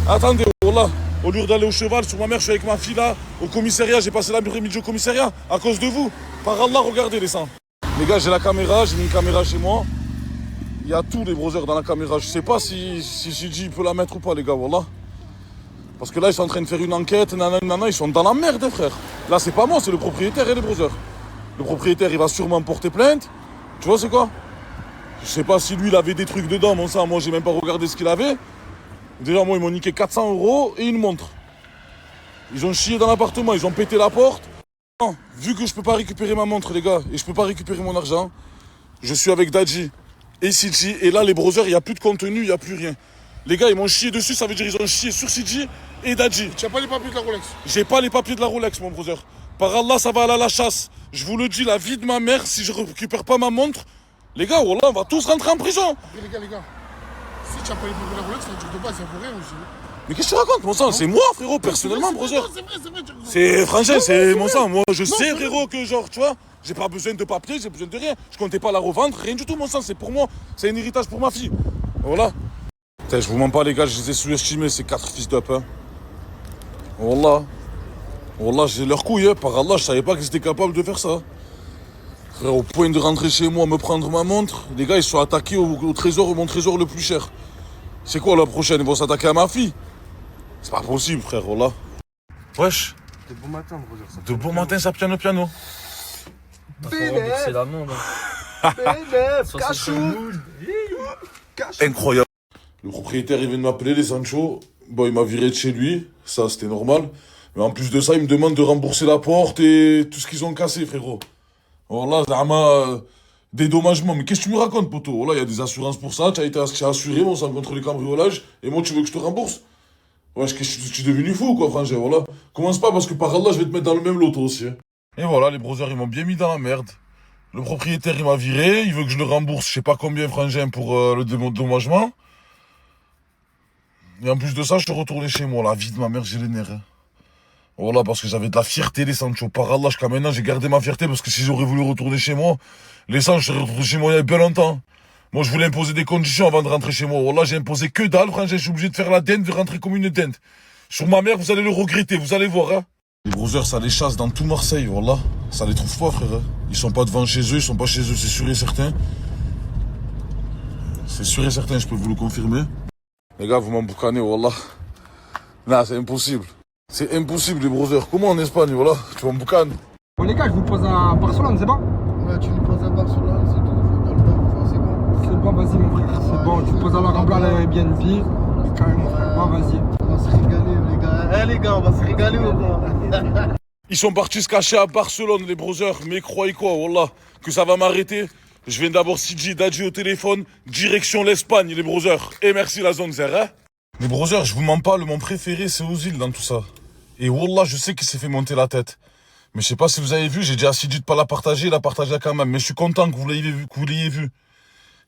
Speaker 10: Attendez, voilà. Au lieu d'aller au cheval, sur ma mère, je suis avec ma fille là, au commissariat. J'ai passé l'après-midi au commissariat à cause de vous. Par Allah, regardez les sangs. Les gars, j'ai la caméra, j'ai mis une caméra chez moi. Il y a tous les brothers dans la caméra. Je sais pas si Gigi peut la mettre ou pas, les gars, voilà. Parce que là, ils sont en train de faire une enquête, nanana, ils sont dans la merde, hein, frère. Là, c'est pas moi, c'est le propriétaire et les brothers. Le propriétaire, il va sûrement porter plainte. Tu vois, c'est quoi? Je sais pas si lui, il avait des trucs dedans, mon sang. Moi, j'ai même pas regardé ce qu'il avait. Déjà, moi, ils m'ont niqué 400 € et une montre. Ils ont chié dans l'appartement, ils ont pété la porte. Non, vu que je peux pas récupérer ma montre, les gars, et je peux pas récupérer mon argent, je suis avec Dadji et CG. Et là, les brothers, il n'y a plus de contenu, il n'y a plus rien. Les gars, ils m'ont chié dessus, ça veut dire qu'ils ont chié sur CG et Dadji.
Speaker 12: Tu n'as pas les papiers de la Rolex?
Speaker 10: J'ai pas les papiers de la Rolex, mon brother. Par Allah, ça va aller à la chasse. Je vous le dis, la vie de ma mère, si je récupère pas ma montre, les gars, wallah, on va tous rentrer en prison.
Speaker 12: Les gars, si tu n'as pas les papiers de la Rolex, ça veut dire de base, ça vaut rien aussi.
Speaker 10: Mais qu'est-ce que tu racontes, mon sang? C'est moi, frérot, personnellement, brother.
Speaker 12: C'est vrai.
Speaker 10: C'est franchement, c'est mon sang. Moi, je sais, frérot, que genre, tu vois, j'ai pas besoin de papier, j'ai besoin de rien. Je comptais pas la revendre, rien du tout, mon sang. C'est pour moi. C'est un héritage pour ma fille. Voilà. Putain, je vous mens pas, les gars, je les ai sous-estimés, ces 4 fils d'up. Hein. Wallah, j'ai leur couille, hein. Par Allah, je savais pas qu'ils étaient capables de faire ça. Frère, au point de rentrer chez moi, me prendre ma montre, les gars, ils se sont attaqués au trésor, mon trésor le plus cher. C'est quoi la prochaine? Ils vont s'attaquer à ma fille? C'est pas possible, frère, voilà. Wesh.
Speaker 15: De bon matin, brother.
Speaker 10: De bon matin, ça piano.
Speaker 8: C'est la main, là.
Speaker 10: Incroyable. Le propriétaire, il vient de m'appeler, les Sancho. Bon, il m'a viré de chez lui. Ça, c'était normal. Mais en plus de ça, il me demande de rembourser la porte et tout ce qu'ils ont cassé, frérot. Voilà, c'est dédommagement. Mais qu'est-ce que tu me racontes, poteau? Voilà, il y a des assurances pour ça. Tu as été assuré, on s'en contre les cambriolages. Et moi, tu veux que je te rembourse? Wesh, je suis devenu fou, quoi, frangin, voilà. Commence pas parce que par Allah, je vais te mettre dans le même lot, toi aussi. Hein. Et voilà, les brothers, ils m'ont bien mis dans la merde. Le propriétaire, il m'a viré. Il veut que je le rembourse, je sais pas combien, frangin, pour le dédommagement. Et en plus de ça, je suis retourné chez moi. La vie de ma mère, j'ai les nerfs. Hein. Voilà, parce que j'avais de la fierté, les Sancho. Par Allah, jusqu'à maintenant, j'ai gardé ma fierté parce que si j'aurais voulu retourner chez moi, les Sancho, je serais retourné chez moi il y a bien longtemps. Moi, je voulais imposer des conditions avant de rentrer chez moi. Voilà, j'ai imposé que dalle, frangin. Je suis obligé de faire la dinde, de rentrer comme une dinde. Sur ma mère, vous allez le regretter, vous allez voir, hein. Les brothers, ça les chasse dans tout Marseille, voilà. Ça les trouve pas, frère. Hein. Ils sont pas devant chez eux, ils sont pas chez eux, c'est sûr et certain. C'est sûr et certain, je peux vous le confirmer. Les gars, vous m'emboucanez, wallah. Non, c'est impossible. C'est impossible, les brothers. Comment en Espagne, voilà, tu m'emboucanes.
Speaker 2: Bon, les gars, je vous pose à Barcelone, c'est bon?
Speaker 6: Ouais, tu nous poses à Barcelone, c'est tout. C'est bon.
Speaker 2: C'est bon, vas-y, mon frère, c'est bon. Tu poses à la Rambla, à Airbnb. Carrément, frère. Bon, vas-y.
Speaker 6: On va se régaler, les gars. Eh, les gars, on va se régaler ou pas?
Speaker 10: Ils sont partis se cacher à Barcelone, les brothers. Mais croyez quoi, wallah, que ça va m'arrêter. Je viens d'avoir CJ Dadji au téléphone. Direction l'Espagne, les brothers. Et merci la zone zer, hein. Les brothers, je vous mens pas, le mon préféré, c'est Ozil dans tout ça. Et wallah, je sais qu'il s'est fait monter la tête. Mais je sais pas si vous avez vu, j'ai dit à CJ de pas la partager, il a partagé quand même. Mais je suis content que vous l'ayez vu.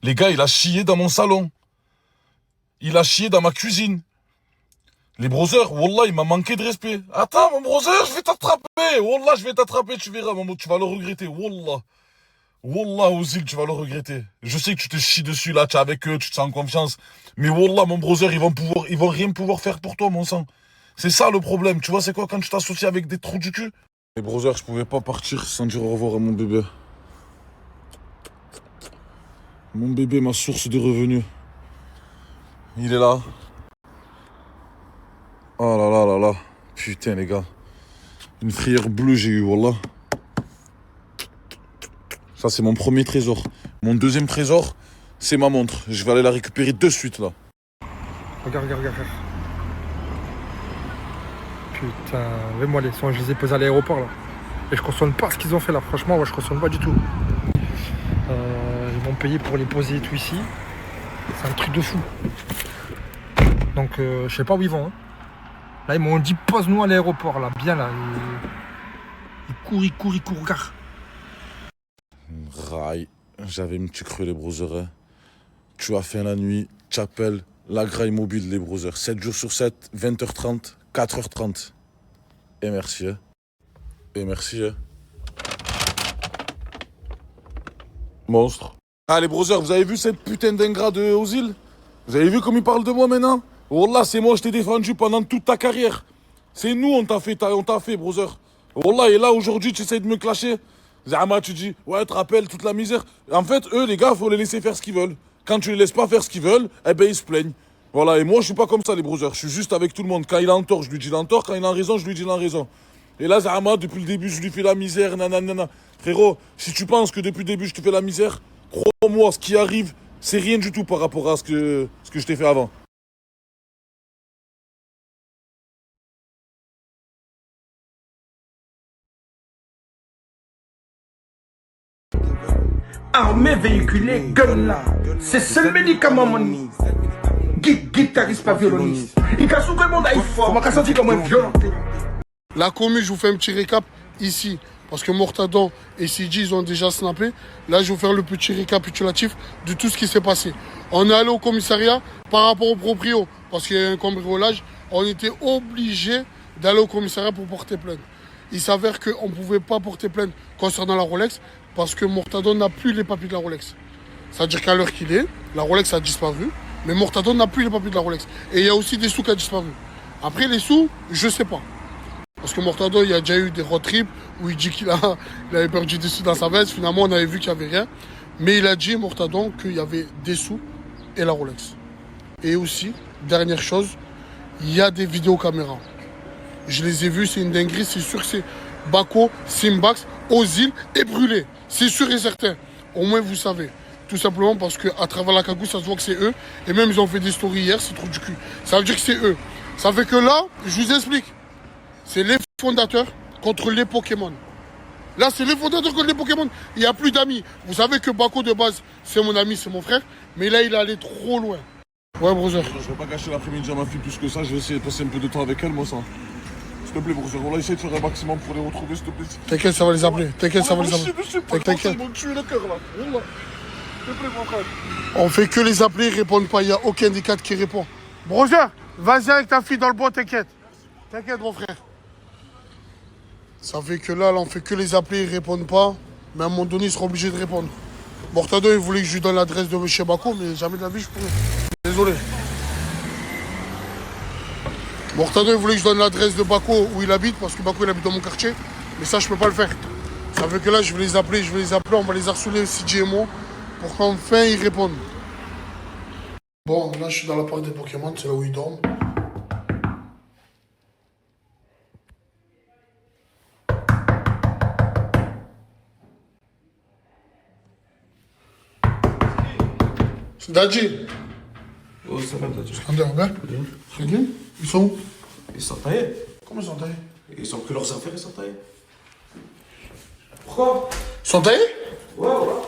Speaker 10: Les gars, il a chié dans mon salon. Il a chié dans ma cuisine. Les brothers, wallah, il m'a manqué de respect. Attends, mon brother, je vais t'attraper. Wallah, je vais t'attraper, tu verras, maman, tu vas le regretter. Wallah. Wallah, Ozil, tu vas le regretter. Je sais que tu te chies dessus, là, tu es avec eux, tu te sens en confiance. Mais wallah, mon brother, ils vont rien pouvoir faire pour toi, mon sang. C'est ça le problème. Tu vois, c'est quoi quand tu t'associes avec des trous du cul? Les brothers, je pouvais pas partir sans dire au revoir à mon bébé. Mon bébé, ma source de revenus. Il est là. Oh là là là là. Putain, les gars. Une frayeur bleue, j'ai eu, wallah. Ça, c'est mon premier trésor. Mon deuxième trésor, c'est ma montre. Je vais aller la récupérer de suite, là.
Speaker 2: Regarde, regarde, regarde. Putain, vais-moi les sons, je les ai posés à l'aéroport, là. Et je cautionne pas ce qu'ils ont fait, là. Franchement, ouais, je cautionne pas du tout. Ils m'ont payé pour les poser et tout ici. C'est un truc de fou. Donc, je sais pas où ils vont. Hein. Là, ils m'ont dit pose-nous à l'aéroport, là. Bien, là. Ils courent, regarde.
Speaker 10: Rail, j'avais un petit creux, les brothers. Hein. Tu as fait la nuit, tu appelles la graille mobile, les brothers. 7 jours sur 7, 20h30, 4h30. Et merci. Hein. Et merci. Hein. Monstre. Ah, les brothers, vous avez vu cette putain d'ingrat de Ozil? Vous avez vu comme il parle de moi maintenant? Wallah, c'est moi, je t'ai défendu pendant toute ta carrière. C'est nous, on t'a fait, brother. Wallah, et là, aujourd'hui, tu essaies de me clasher. Zama, tu dis, ouais, tu te rappelles toute la misère. En fait, eux, les gars, faut les laisser faire ce qu'ils veulent. Quand tu les laisses pas faire ce qu'ils veulent, eh ben, ils se plaignent. Voilà, et moi, je suis pas comme ça, les brothers. Je suis juste avec tout le monde. Quand il a en tort, je lui dis il a en tort. Quand il a raison, je lui dis il a raison. Et là, Zama, depuis le début, je lui fais la misère, nanana. Frérot, si tu penses que depuis le début, je te fais la misère, crois-moi, ce qui arrive, c'est rien du tout par rapport à ce que je t'ai fait avant.
Speaker 19: Armée véhiculée, gun là. C'est le seul médicament, mon guitariste, pas violoniste. Il casse tout le monde à fort. On m'a senti comme un violent.
Speaker 18: La commu, je vous fais un petit récap ici. Parce que Mortadon et CJ, ils ont déjà snappé. Là, je vais vous faire le petit récapitulatif de tout ce qui s'est passé. On est allé au commissariat par rapport au proprio. Parce qu'il y a eu un cambriolage. On était obligé d'aller au commissariat pour porter plainte. Il s'avère qu'on ne pouvait pas porter plainte concernant la Rolex. Parce que Mortadon n'a plus les papiers de la Rolex. C'est-à-dire qu'à l'heure qu'il est, la Rolex a disparu, mais Mortadon n'a plus les papiers de la Rolex. Et il y a aussi des sous qui ont disparu. Après, les sous, je sais pas. Parce que Mortadon, il y a déjà eu des road trips où il dit qu'il avait perdu des sous dans sa veste. Finalement, on avait vu qu'il n'y avait rien. Mais il a dit, Mortadon, qu'il y avait des sous et la Rolex. Et aussi, dernière chose, il y a des vidéocaméras. Je les ai vus, c'est une dinguerie, c'est sûr que c'est Bako, Simbax, Ozil et Brûlé. C'est sûr et certain. Au moins, vous savez. Tout simplement parce qu'à travers la cagoule, ça se voit que c'est eux. Et même, ils ont fait des stories hier, c'est trop du cul. Ça veut dire que c'est eux. Ça fait que là, je vous explique. C'est les fondateurs contre les Pokémon. Là, c'est les fondateurs contre les Pokémon. Il n'y a plus d'amis. Vous savez que Bako, de base, c'est mon ami, c'est mon frère. Mais là, il est allé trop loin. Ouais, brother.
Speaker 10: Je vais pas gâcher l'après-midi à ma fille plus que ça. Je vais essayer de passer un peu de temps avec elle, moi, ça. S'il te plaît, brother. On va essayer de faire un maximum pour les retrouver, s'il te plaît.
Speaker 18: T'inquiète, ça va les appeler. T'inquiète, ça va les appeler. T'inquiète.
Speaker 10: Ils m'ont tué le cœur, là. Wallah. S'il te plaît, mon frère.
Speaker 18: On fait que les appeler, ils répondent pas. Il n'y a aucun des quatre qui répond. Brother, vas-y avec ta fille dans le bois, t'inquiète. T'inquiète, mon frère. Ça fait que là, on fait que les appeler, ils répondent pas. Mais à un moment donné, ils seront obligés de répondre. Mortado, il voulait que je lui donne l'adresse de chez Bako, mais jamais de la vie, je pourrais. Désolé. Mortado, il voulait que je donne l'adresse de Bako où il habite, parce que Bako, il habite dans mon quartier. Mais ça, je peux pas le faire. Ça fait que là, je vais les appeler, on va les harceler, CJ et moi, pour qu'enfin, ils répondent. Bon, là, je suis dans la parc des Pokémon, c'est là où ils dorment. C'est Dadji.
Speaker 16: Oh, ça va, Dadji.
Speaker 18: Skander, bien. Très bien. Ils sont où?
Speaker 16: Ils sont taillés.
Speaker 18: Comment ils sont taillés?
Speaker 16: Ils ont pris leurs affaires, ils sont taillés. Pourquoi?
Speaker 18: Ils sont taillés?
Speaker 16: Ouais, voilà.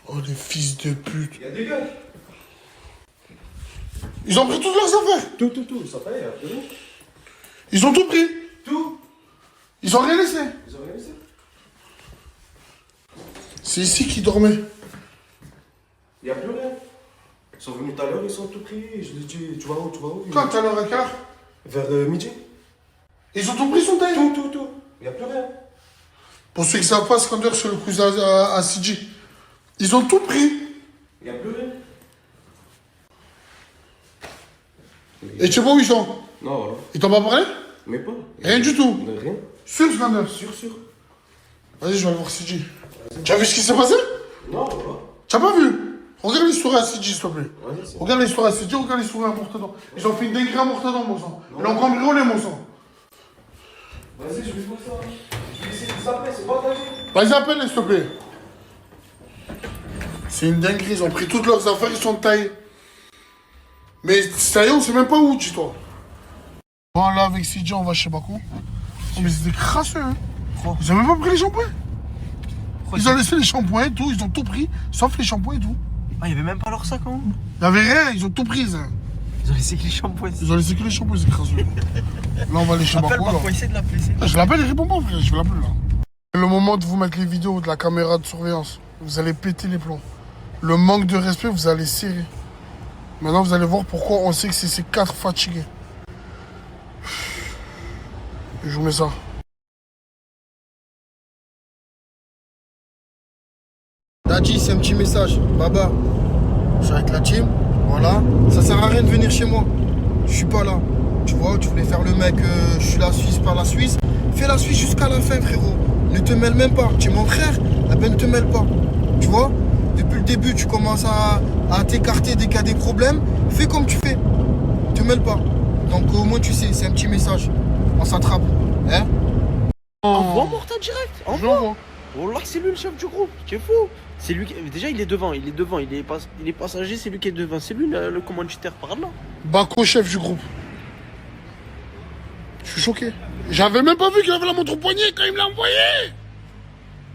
Speaker 18: Oh, les fils de pute.
Speaker 16: Il y a des gars.
Speaker 18: Ils ont pris toutes leurs affaires?
Speaker 16: Tout. Ils sont taillés, hein.
Speaker 18: Ils ont tout pris?
Speaker 16: Tout.
Speaker 18: Ils ont rien laissé?
Speaker 16: Ils ont rien laissé.
Speaker 18: C'est ici qu'ils dormaient.
Speaker 16: Il n'y a plus rien. Ils sont venus tout à l'heure, ils ont tout pris. Je lui ai dit, tu vas où?
Speaker 18: Quand, tout à l'heure, à quelle heure?
Speaker 16: Vers midi.
Speaker 18: Ils ont tout pris, son taille?
Speaker 16: Tout. Il n'y a plus rien.
Speaker 18: Pour ceux qui ne savent pas, Skander, c'est le cousin à CJ. Ils ont tout pris.
Speaker 16: Il n'y a plus rien.
Speaker 18: Et tu sais pas où ils sont?
Speaker 16: Non, voilà.
Speaker 18: Ils t'ont pas parlé?
Speaker 16: Mais pas.
Speaker 18: Rien du tout?
Speaker 16: Rien.
Speaker 18: Sûr, Skander?
Speaker 16: Sûr.
Speaker 18: Vas-y, je vais aller voir CJ. Tu as vu ce qui s'est passé?
Speaker 16: Non, voilà.
Speaker 18: Tu n'as pas vu? Regarde l'histoire à CJ, s'il te plaît.
Speaker 16: Ouais,
Speaker 18: regarde l'histoire à CJ, regarde l'histoire à Mortadon. Ils ont fait une dinguerie à Mortadon, mon sang. Ils l'ont cambriolé, mon sang.
Speaker 16: Vas-y, je vais voir ça. Je vais essayer de s'appeler, c'est pas Dadji.
Speaker 18: Vas-y, appelle, s'il te plaît. C'est une dinguerie, ils ont pris toutes leurs affaires, ils sont taillés. Mais ça y est, on sait même pas où, dis-toi. Bon, là, avec CJ, on va chez Bako. Oh, mais c'était crasseux, hein. Ils ont même pas pris les shampoings. Ils ont laissé les shampoings et tout, ils ont tout pris, sauf les shampoings et tout.
Speaker 8: Ah, il y avait même pas leur sac, hein?
Speaker 18: Il y avait rien, ils ont tout pris, ça.
Speaker 8: Ils ont laissé que les shampoings.
Speaker 18: Ils ont laissé que les shampoings, c'est crasseux. Là, on va aller chez Bako.
Speaker 8: Bako, essaie de l'appeler.
Speaker 18: Je l'appelle, il répond pas, frère, je vais l'appeler, là. C'est le moment de vous mettre les vidéos de la caméra de surveillance. Vous allez péter les plombs. Le manque de respect, vous allez serrer. Maintenant, vous allez voir pourquoi on sait que c'est ces 4 fatigués. Je vous mets ça.
Speaker 15: Dadji, c'est un petit message. Baba, je suis avec la team. Voilà. Ça sert à rien de venir chez moi. Je suis pas là. Tu vois, tu voulais faire le mec, je suis la Suisse par la Suisse. Fais la Suisse jusqu'à la fin, frérot. Ne te mêle même pas. Tu es mon frère, eh ben ne te mêle pas. Tu vois, depuis le début, tu commences à t'écarter dès qu'il y a des problèmes. Fais comme tu fais. Te mêle pas. Donc au moins tu sais, c'est un petit message. On s'attrape. Hein?
Speaker 8: Envoie Morta direct. Envoie. Oh là, c'est lui le chef du groupe. Tu es fou. C'est lui qui... Déjà, il est devant. Il est passager, c'est lui qui est devant. C'est lui le commanditaire par là.
Speaker 18: Bako, chef du groupe. Je suis choqué. J'avais même pas vu qu'il avait la montre au poignet quand il me l'a envoyé.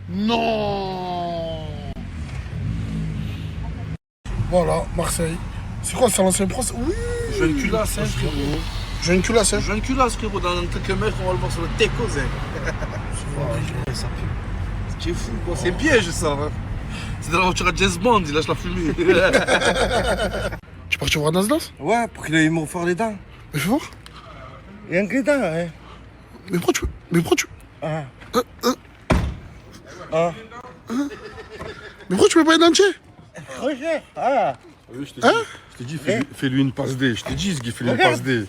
Speaker 18: Non. Voilà, Marseille. C'est quoi, c'est l'ancien procès? Oui.
Speaker 16: Jeune culasse, hein, frérot.
Speaker 18: Jeune culasse, hein.
Speaker 16: Jeune culasse, frérot. Dans quelques mètres, on va le voir sur le teco, hein. C'est fou, quoi. C'est un piège, ça. Hein. C'est dans la voiture à James Bond, il lâche la fumée.
Speaker 18: Tu es parti voir Nasdaq?
Speaker 15: Ouais, pour qu'il aille me refaire les dents.
Speaker 18: Mais fais voir.
Speaker 15: Il y a un grédin, hein.
Speaker 18: Mais pourquoi tu...
Speaker 15: Ah.
Speaker 18: Mais pourquoi tu mets pas un dentier?
Speaker 15: Roger, ah.
Speaker 10: Oui, je t'ai dit, fais-lui une passe D. Je t'ai dit, Zgui, fais-lui une passe D.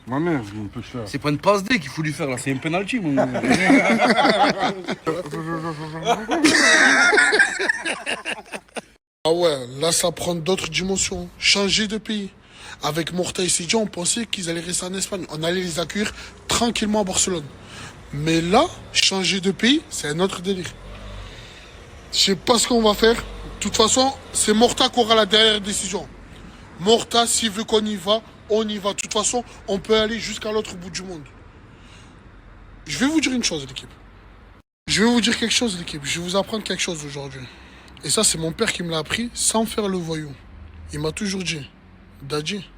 Speaker 10: Ma mère, Zgui, il peut le faire.
Speaker 16: C'est pas une passe D qu'il faut lui faire, là. C'est un penalty, mon gars.
Speaker 18: Ah ouais, là ça prend d'autres dimensions. Changer de pays. Avec Morta et CJ, on pensait qu'ils allaient rester en Espagne. On allait les accueillir tranquillement à Barcelone. Mais là, changer de pays, c'est un autre délire. Je sais pas ce qu'on va faire. De toute façon, c'est Morta qui aura la dernière décision. Morta, s'il veut qu'on y va, on y va. De toute façon, on peut aller jusqu'à l'autre bout du monde. Je vais vous dire une chose, l'équipe. Je vais vous dire quelque chose, l'équipe. Je vais vous apprendre quelque chose aujourd'hui. Et ça, c'est mon père qui me l'a appris sans faire le voyou. Il m'a toujours dit, Dadji,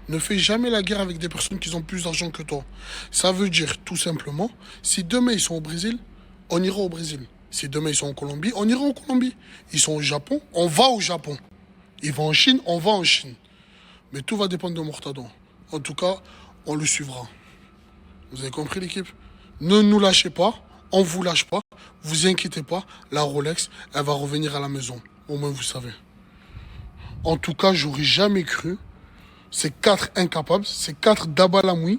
Speaker 18: ne fais jamais la guerre avec des personnes qui ont plus d'argent que toi. Ça veut dire, tout simplement, si demain ils sont au Brésil, on ira au Brésil. Si demain ils sont en Colombie, on ira en Colombie. Ils sont au Japon, on va au Japon. Ils vont en Chine, on va en Chine. Mais tout va dépendre de Mortadon. En tout cas, on le suivra. Vous avez compris l'équipe? Ne nous lâchez pas, on vous lâche pas. Vous inquiétez pas, la Rolex, elle va revenir à la maison. Au moins vous savez. En tout cas, j'aurais jamais cru ces 4 incapables, ces 4 Dabalamoui,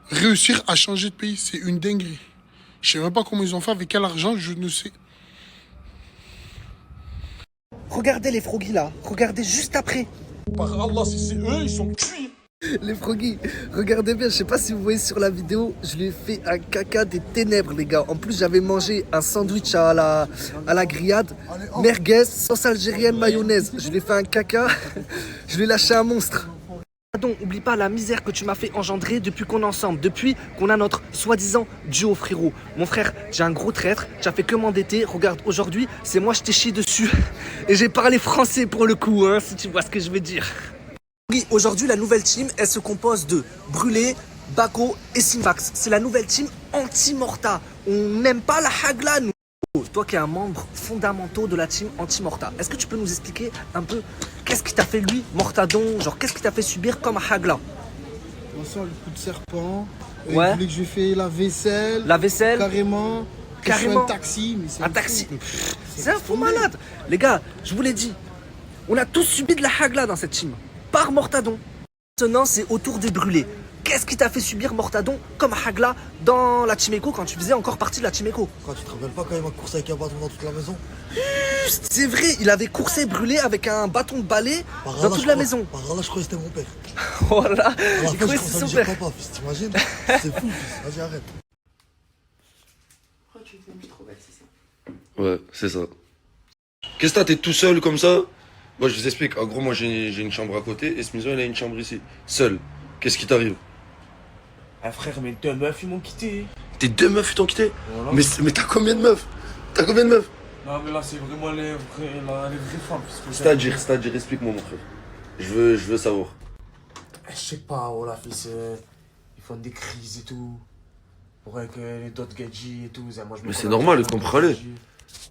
Speaker 18: réussir à changer de pays. C'est une dinguerie. Je sais même pas comment ils ont fait, avec quel argent, je ne sais.
Speaker 8: Regardez les froggies là, regardez juste après.
Speaker 10: Par Allah, si c'est eux, ils sont cuits.
Speaker 8: Les froggies, regardez bien, je sais pas si vous voyez sur la vidéo, je lui ai fait un caca des ténèbres les gars. En plus j'avais mangé un sandwich à la grillade, merguez, sauce algérienne, mayonnaise. Je lui ai fait un caca, je lui ai lâché un monstre. Pardon, oublie pas la misère que tu m'as fait engendrer depuis qu'on est ensemble, depuis qu'on a notre soi-disant duo frérot. Mon frère, j'ai un gros traître, tu as fait que m'endetter, regarde aujourd'hui, c'est moi je t'ai chié dessus. Et j'ai parlé français pour le coup, hein, si tu vois ce que je veux dire. Oui, aujourd'hui, la nouvelle team, elle se compose de Brûlé, Bako et Simvax. C'est la nouvelle team anti-Morta. On n'aime pas la Hagla, nous. Toi qui es un membre fondamental de la team anti-Morta, est-ce que tu peux nous expliquer un peu qu'est-ce qui t'a fait lui, Mortadon, genre qu'est-ce qui t'a fait subir comme Hagla?
Speaker 6: On sent le coup de serpent.
Speaker 8: Ouais.
Speaker 6: Il voulait que je fais la vaisselle.
Speaker 8: La vaisselle.
Speaker 6: Carrément.
Speaker 8: Carrément.
Speaker 6: Un taxi. Mais c'est
Speaker 8: un taxi. C'est un fou malade. Les gars, je vous l'ai dit, on a tous subi de la Hagla dans cette team. Par Mortadon. Maintenant, c'est au tour des Brûlés. Qu'est-ce qui t'a fait subir Mortadon comme Hagla dans la Team Eco quand tu faisais encore partie de la Team Eco?
Speaker 15: Quand tu te rappelles pas quand il m'a coursé avec un bâton dans toute la maison?
Speaker 8: C'est vrai, il avait coursé Brûlé avec un bâton de balai dans toute la maison.
Speaker 15: Par là, je croyais que c'était mon père.
Speaker 8: Voilà,
Speaker 15: il croyait que c'était son père. Papa, fils, t'imagines? C'est fou, fils. Vas-y, arrête.
Speaker 3: Pourquoi tu t'aimes trop belle, c'est ça?
Speaker 16: Ouais, c'est ça. Qu'est-ce que t'es tout seul comme ça? Moi, je vous explique. En gros, moi, j'ai une chambre à côté et Smithson, il a une chambre ici. Seul. Qu'est-ce qui t'arrive?
Speaker 6: Ah frère, mais 2 meufs, ils m'ont quitté.
Speaker 16: Tes 2 meufs, ils t'ont quitté? Voilà. Mais t'as combien de meufs? T'as combien de meufs?
Speaker 6: Non, mais là, c'est vraiment les vraies femmes.
Speaker 16: C'est-à-dire, explique-moi, mon frère. Je veux savoir.
Speaker 6: Je sais pas, oh la fils, ils font des crises et tout. Pour avec les d'autres gadgets et tout. Moi,
Speaker 16: mais c'est normal, comprends-les.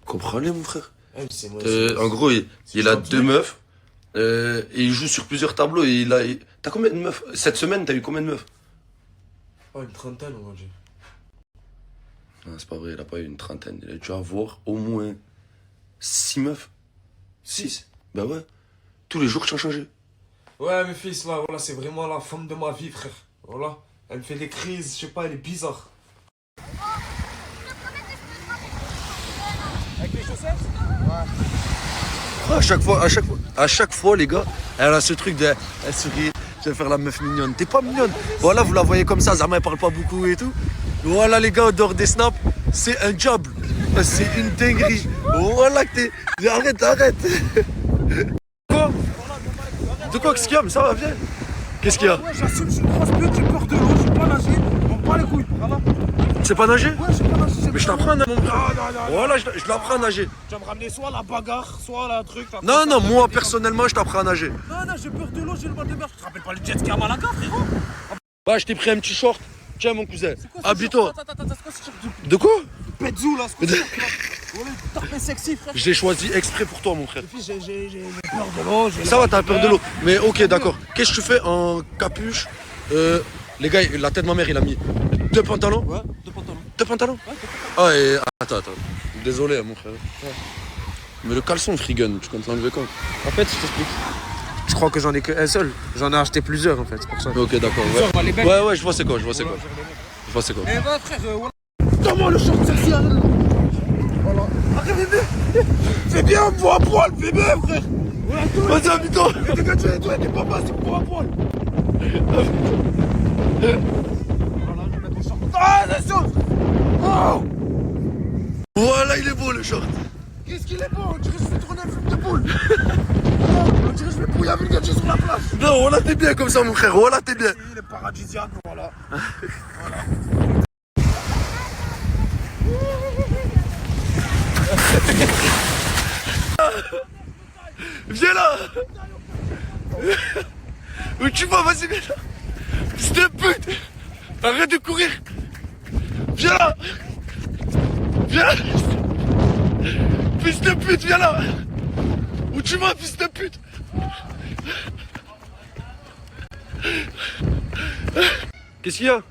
Speaker 16: Comprends-les, mon frère. En gros, il a 2 meufs. Et il joue sur plusieurs tableaux. Et t'as combien de meufs? Cette semaine, t'as eu combien de meufs?
Speaker 6: Oh, une trentaine, on va dire.
Speaker 16: Non, c'est pas vrai, il a pas eu une trentaine. Il a dû avoir au moins 6 meufs. 6? Bah ouais. Tous les jours, tu as changé.
Speaker 6: Ouais, mes fils, là, voilà, c'est vraiment la femme de ma vie, frère. Voilà. Elle me fait des crises, je sais pas, elle est bizarre. Avec les chaussettes? Ouais.
Speaker 16: À chaque fois, les gars, elle a ce truc de. Elle sourit, je vais faire la meuf mignonne. T'es pas mignonne. Voilà, vous la voyez comme ça, Zama, elle parle pas beaucoup et tout. Voilà, les gars, dehors des snaps, c'est un job. C'est une dinguerie. Voilà que t'es. Arrête. Quoi? De quoi? Qu'est-ce qu'il y a? Mais ça va, viens. Qu'est-ce qu'il y a?
Speaker 6: Ouais, j'assume, je suis une grosse pute, j'ai peur de l'eau, je sais pas nager. On me bat les couilles, voilà.
Speaker 16: Tu sais pas nager?
Speaker 6: Ouais, je sais pas nager.
Speaker 16: Mais je t'apprends à nager.
Speaker 6: Non.
Speaker 16: Voilà, je l'apprends à nager.
Speaker 6: Tu vas me ramener soit la bagarre, soit la truc.
Speaker 16: Non, moi personnellement, je t'apprends à nager.
Speaker 6: Non, j'ai peur de l'eau, j'ai le mal de mer. Je te rappelle pas le jet ski à Malaga, frérot?
Speaker 16: Bah, je t'ai pris un petit short. Tiens, mon cousin. Habille-toi.
Speaker 6: Attends, c'est quoi ce truc
Speaker 16: de quoi?
Speaker 6: Petzou, là, c'est quoi? T'as sexy, frère.
Speaker 16: Je l'ai choisi exprès pour toi, mon frère.
Speaker 6: J'ai peur de l'eau.
Speaker 16: Ça va, t'as peur de l'eau. Mais ok, d'accord. Qu'est-ce que tu fais en capuche? Les gars, la tête de ma mère, il a mis 2 pantalons.
Speaker 6: Ouais, 2 pantalons.
Speaker 16: 2 pantalons? Ouais, 2 pantalons. Ah, et attends. Désolé, mon frère. Ouais. Mais le caleçon Freegun, tu comptes l'enlever quand?
Speaker 6: En fait, je t'explique. Je crois que j'en ai qu'un seul. J'en ai acheté plusieurs, en fait, c'est pour ça.
Speaker 16: Ok, d'accord. Ouais, je vois c'est quoi. Je vois c'est quoi.
Speaker 6: Eh bah, frère, voilà. Donne-moi le short sexy, voilà. Arrête, bébé. Fais bien, pour à poil, bébé, frère.
Speaker 16: Vas-y, habite-toi.
Speaker 6: Toi, t'es papa, c'est pour à poil. Voilà, je vais mettre le short. Ah, attention. Oh.
Speaker 16: Voilà, il est beau, le short.
Speaker 6: Qu'est-ce qu'il est beau? On dirait que je vais tourner un film de boule. On dirait que je vais pouiller avec gadget sur la plage.
Speaker 16: Non, voilà, t'es bien comme ça, mon frère. Voilà, t'es bien.
Speaker 6: Il est paradisiaque, voilà.
Speaker 16: Viens là. Où tu vas, vas-y, viens là. Fils de pute. Arrête de courir. Viens là. Viens là. Fils de pute, viens là. Où tu vas, fils de pute? Qu'est-ce qu'il y a?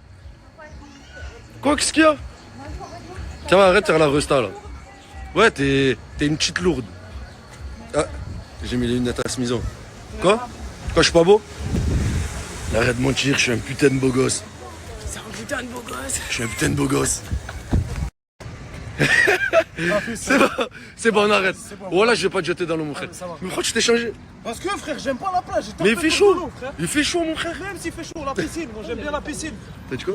Speaker 16: Quoi, qu'est-ce qu'il y a? Tiens, arrête de faire la resta là. Ouais, t'es une petite lourde. Ah, j'ai mis les lunettes à ce maison. Quoi? Quoi, je suis pas beau? Arrête de mentir, je suis un putain de beau gosse.
Speaker 5: C'est un putain de beau gosse.
Speaker 16: Je suis un putain de beau gosse. C'est bon, on arrête. Voilà, je vais pas te jeter dans l'eau, mon frère. Mais pourquoi tu t'es changé?
Speaker 6: Parce que frère, j'aime pas la plage.
Speaker 16: Mais il fait chaud. Il fait chaud, mon frère.
Speaker 6: Même s'il fait chaud, la piscine, moi j'aime bien la piscine.
Speaker 16: T'as dit quoi?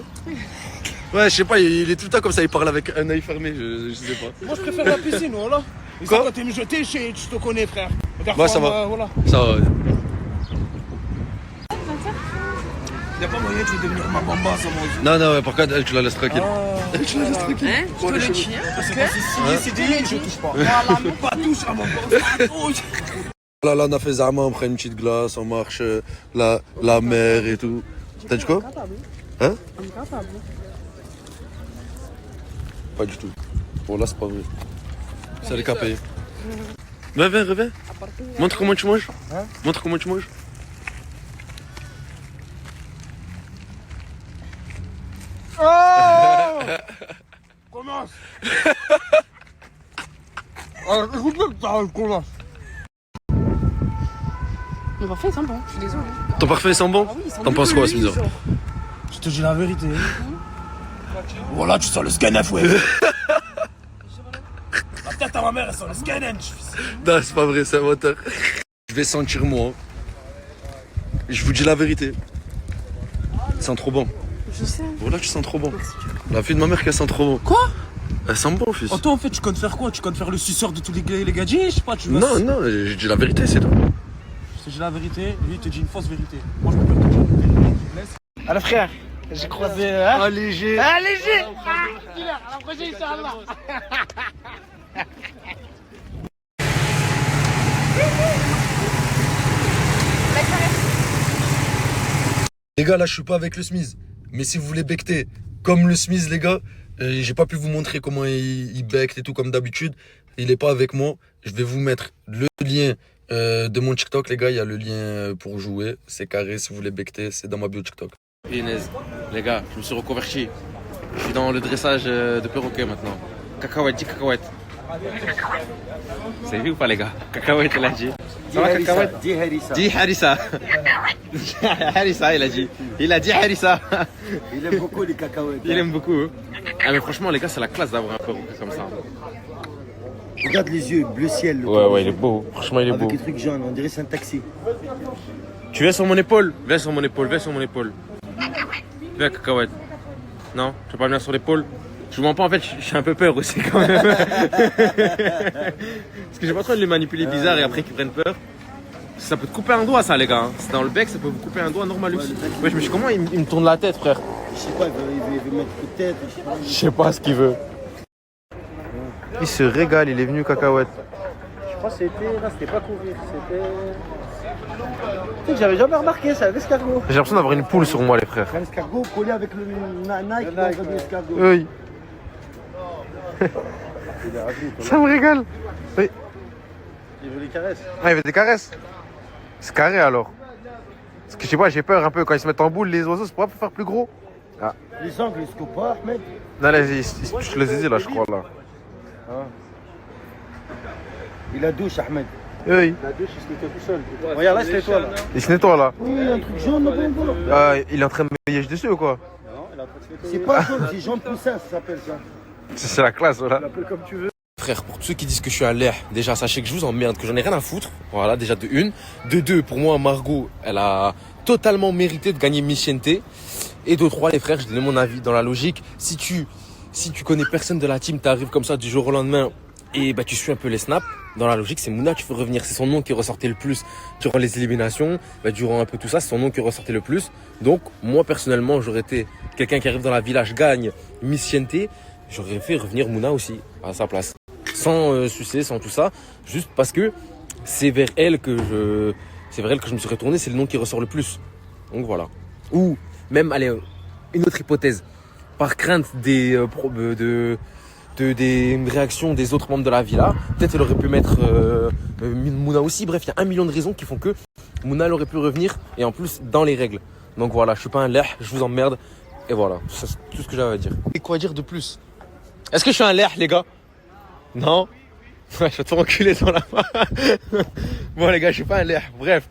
Speaker 16: Ouais, je sais pas, il est tout le temps comme ça, il parle avec un œil fermé, je sais pas.
Speaker 6: Moi je préfère la piscine, voilà. Et
Speaker 16: quoi?
Speaker 6: ça, quand t'es me jeter, je te connais, frère.
Speaker 16: Moi, ça va.
Speaker 6: Voilà.
Speaker 16: Ça va.
Speaker 6: Y'a pas moyen de devenir ma bamba, ça, moi.
Speaker 16: Non, non, par contre, elle, tu la laisses tranquille. Elle, tu la laisses tranquille.
Speaker 5: Hein? Je peux le chien?
Speaker 6: C'est pas si c'est dit, je touche pas. Voilà, même pas touche à mon touche.
Speaker 16: Là, on a fait Zama, on prend une petite glace, on marche la mer et tout. T'as dit quoi? Hein? Pas du tout. Bon, là, c'est pas vrai. C'est les capés. Viens, reviens. Montre comment tu manges. Montre comment tu manges.
Speaker 6: Oh! Commence! Écoute-le, commence.
Speaker 5: Le parfait, il sent bon, je suis désolée.
Speaker 16: Ton parfum, il sent bon? T'en penses quoi, Smith?
Speaker 6: Je te dis la vérité. Voilà, tu sens le scanef, ouais. La tête à ma mère, elle sent le scanef.
Speaker 16: Non, c'est pas vrai, c'est un moteur. Je vais sentir moi. Je vous dis la vérité. Ça sent trop bon.
Speaker 5: Je sais.
Speaker 16: Voilà, tu sens trop bon. La fille de ma mère qui sent trop bon.
Speaker 6: Quoi?
Speaker 16: Elle sent bon, fils.
Speaker 6: Oh, toi, en fait, tu comptes faire quoi? Tu comptes faire le suceur de tous les gadgets? Je sais pas, tu veux.
Speaker 16: Non, non, je dis la vérité, c'est tout.
Speaker 6: Je te dis la vérité, lui, il te dit une fausse vérité. Moi, je peux pas te dire une vérité qui blesse. Alors, frère, j'ai croisé. Hein?
Speaker 16: Ah, léger.
Speaker 6: Ah, léger! À la prochaine, Inch'Allah.
Speaker 16: Les gars, là, je suis pas avec le Smith. Mais si vous voulez becter comme le Smith, les gars, j'ai pas pu vous montrer comment il becte et tout comme d'habitude. Il est pas avec moi. Je vais vous mettre le lien de mon TikTok, les gars. Il y a le lien pour jouer. C'est carré. Si vous voulez becter, c'est dans ma bio TikTok.
Speaker 4: Inès, les gars, je me suis reconverti. Je suis dans le dressage de perroquet maintenant. Cacahuète, dis cacahuète. Vous avez vu ou pas, les gars? Cacahuète, il a dit. Ça va, cacahuète?
Speaker 15: Dis Harissa.
Speaker 4: Dis Harissa. Harissa, il a dit. Il a dit Harissa.
Speaker 15: Il aime beaucoup les cacahuètes.
Speaker 4: Il aime beaucoup. Hein. Ah, mais franchement, les gars, c'est la classe d'avoir un perroquet comme ça.
Speaker 15: Regarde les yeux, bleu ciel.
Speaker 4: Ouais, il est beau. Franchement, il est beau.
Speaker 15: Avec des trucs jaunes, on dirait c'est un taxi.
Speaker 4: Tu viens sur mon épaule? Viens sur mon épaule, viens sur mon épaule. Viens, cacahuète. Non, tu veux pas venir sur l'épaule? Je vous mens pas, en fait, j'ai un peu peur aussi quand même. Parce que j'ai pas trop de les manipuler bizarre et après qu'ils prennent peur. Ça peut te couper un doigt, ça, les gars. C'est dans le bec, ça peut vous couper un doigt normal aussi. Ouais, je me suis comment il me tourne la tête, frère?
Speaker 15: Je sais pas, il veut mettre coup de tête.
Speaker 4: Je sais pas ce qu'il veut. Il se régale, il est venu cacahuète.
Speaker 6: Je crois que c'était pas courir, c'était. Tu sais que j'avais jamais remarqué, c'est un escargot.
Speaker 4: J'ai l'impression d'avoir une poule sur moi, les frères.
Speaker 15: Un escargot collé avec le Nike dans l'escargot.
Speaker 4: Oui. Ça me régale. Oui.
Speaker 6: Il veut les caresses.
Speaker 4: Ah, il veut des caresses. C'est carré alors. Parce que je sais pas, j'ai peur un peu quand ils se mettent en boule, les oiseaux, c'est pas pour faire plus gros. Ah.
Speaker 15: Les angles, ils se coupent pas, Ahmed.
Speaker 4: Non, là, ils se touchent le zizi là, je crois là.
Speaker 15: Ah. Il a douche, Ahmed.
Speaker 4: Oui.
Speaker 6: La douche, il se nettoie tout seul.
Speaker 15: Regarde là, c'est toi là.
Speaker 4: Il se nettoie là.
Speaker 15: Oui, un truc jaune là-bas.
Speaker 4: Il est en train de me yèche dessus ou quoi?
Speaker 6: Non, il est en train de se nettoyer.
Speaker 15: C'est pas jaune, c'est jaune poussin, ça s'appelle ça.
Speaker 4: C'est la classe, voilà.
Speaker 6: L'appelle comme tu veux.
Speaker 4: Frère, pour tous ceux qui disent que je suis à l'air, déjà sachez que je vous emmerde, que j'en ai rien à foutre. Voilà, déjà de une. De deux, pour moi, Margot, elle a totalement mérité de gagner Miss Chienté. Et de trois, les frères, je donne mon avis dans la logique. Si tu connais personne de la team, t'arrives comme ça du jour au lendemain et bah tu suis un peu les snaps. Dans la logique, c'est Mouna qui fait revenir. C'est son nom qui ressortait le plus durant les éliminations, durant un peu tout ça, c'est son nom qui ressortait le plus. Donc, moi, personnellement, j'aurais été quelqu'un qui arrive dans la village, gagne Miss Chienté. J'aurais fait revenir Mouna aussi à sa place. Sans sucer, sans tout ça. Juste parce que c'est vers elle que je me suis retourné. C'est le nom qui ressort le plus. Donc voilà. Ou même, allez, une autre hypothèse. Par crainte des réactions des autres membres de la villa, peut-être elle aurait pu mettre Mouna aussi. Bref, il y a 1 million de raisons qui font que Mouna elle aurait pu revenir et en plus dans les règles. Donc voilà, je suis pas un lèche, je vous emmerde. Et voilà, c'est tout ce que j'avais à dire. Et quoi dire de plus? Est-ce que je suis un lèche, les gars? Non? Ouais, je vais te enculer dans la main. Bon les gars, je suis pas un lèche, bref.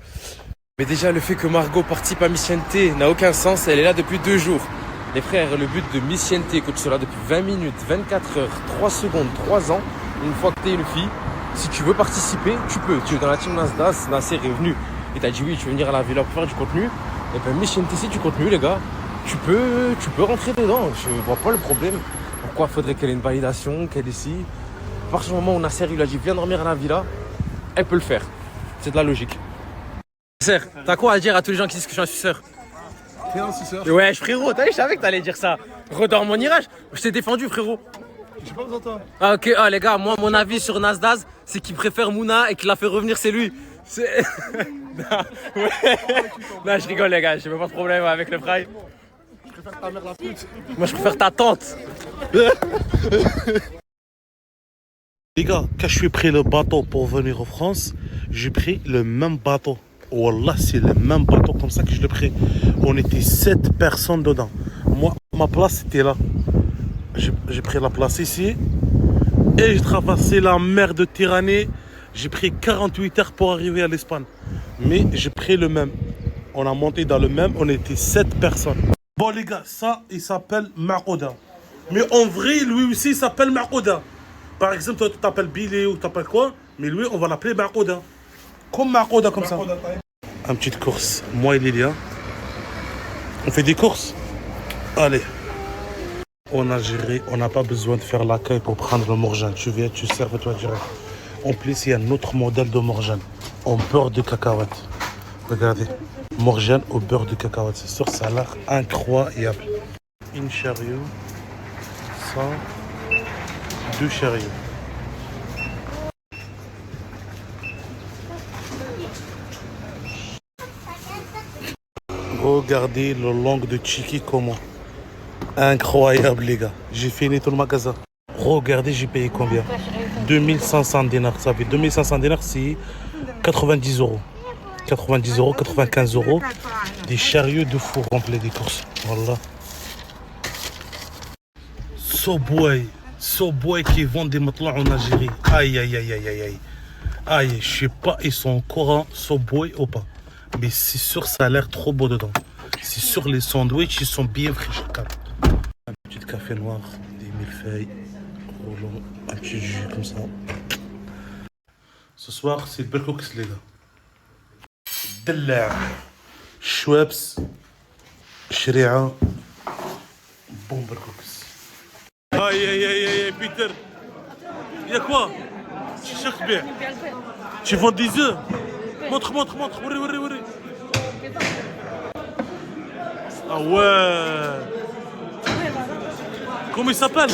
Speaker 4: Mais déjà, le fait que Margot participe à Missiente n'a aucun sens, elle est là depuis 2 jours. Les frères, le but de Missiente, que tu sois là depuis 20 minutes, 24 heures, 3 secondes, 3 ans, une fois que tu es une fille, si tu veux participer, tu peux. Tu es dans la team Nasdaq, Nasser est venu et t'as dit oui, tu veux venir à la villa pour faire du contenu. Et bien Missiente, c'est du contenu, les gars. Tu peux rentrer dedans, je vois pas le problème. Pourquoi faudrait qu'elle ait une validation, qu'elle est ici? À partir du moment où Nasser lui a dit viens dormir à la villa, elle peut le faire. C'est de la logique. Nasser, t'as quoi à dire à tous les gens qui disent que je suis un suceur?
Speaker 1: T'es un suceur?
Speaker 4: Ouais, frérot, t'as vu, je savais que t'allais dire ça. Redors mon irage. Je t'ai défendu, frérot.
Speaker 1: J'ai pas besoin de toi.
Speaker 4: Ah, ok, les gars, moi, mon avis sur Nasdaq, c'est qu'il préfère Mouna et qu'il l'a fait revenir, c'est lui. C'est. Non, ouais. Non, je rigole, les gars, j'ai même pas de problème avec le fry.
Speaker 1: Je préfère ta mère la pute.
Speaker 4: Moi, je préfère ta tante.
Speaker 10: Les gars, quand je suis pris le bateau pour venir en France, j'ai pris le même bateau. Wallah, c'est le même bateau comme ça que je l'ai pris. On était 7 personnes dedans. Moi, ma place était là. J'ai pris la place ici. Et j'ai traversé la mer de Méditerranée. J'ai pris 48 heures pour arriver à l'Espagne. Mais j'ai pris le même. On a monté dans le même. On était 7 personnes. Bon les gars, ça, il s'appelle Marouda. Mais en vrai, lui aussi, il s'appelle Marouda. Par exemple, toi, tu t'appelles Billy ou tu t'appelles quoi? Mais lui, on va l'appeler Marouda. Comme Marouda, comme ça. Une petite course. Moi et Lilia. On fait des courses. Allez. On a géré. On n'a pas besoin de faire l'accueil pour prendre le morjane. Tu viens, tu serves toi direct. En plus, il y a un autre modèle de morjane. En beurre de cacahuète. Regardez. Morjane au beurre de cacahuète. C'est sûr, ça a l'air incroyable. Une chariot. Ça. 2 chariots. Regardez le langue de Chiki comment. Incroyable les gars. J'ai fini tout le magasin. Regardez, j'ai payé combien? 2500 dinars. Ça fait 2500 dinars, c'est 90 euros. 90 euros, 95 euros. Des chariots de fou remplis des courses. Voilà. Subway qui vendent des matelas en Algérie. Aïe, aïe, aïe, aïe, aïe, aïe. Aïe, je sais pas, ils sont au courant, Subway ou pas. Mais c'est sûr, ça a l'air trop beau dedans. C'est sûr, les sandwichs, ils sont bien fraîchis. Un petit café noir, des millefeuilles, un petit jus comme ça. Ce soir, c'est Berkox, les gars. Della, Schweppes, Shria, bon Berkox. Aïe, aïe, aïe, aïe, Peter. Y'a quoi? Tu cherches bien. Tu vends des œufs? Montre. Oui. Ah ouais. Comment il s'appelle?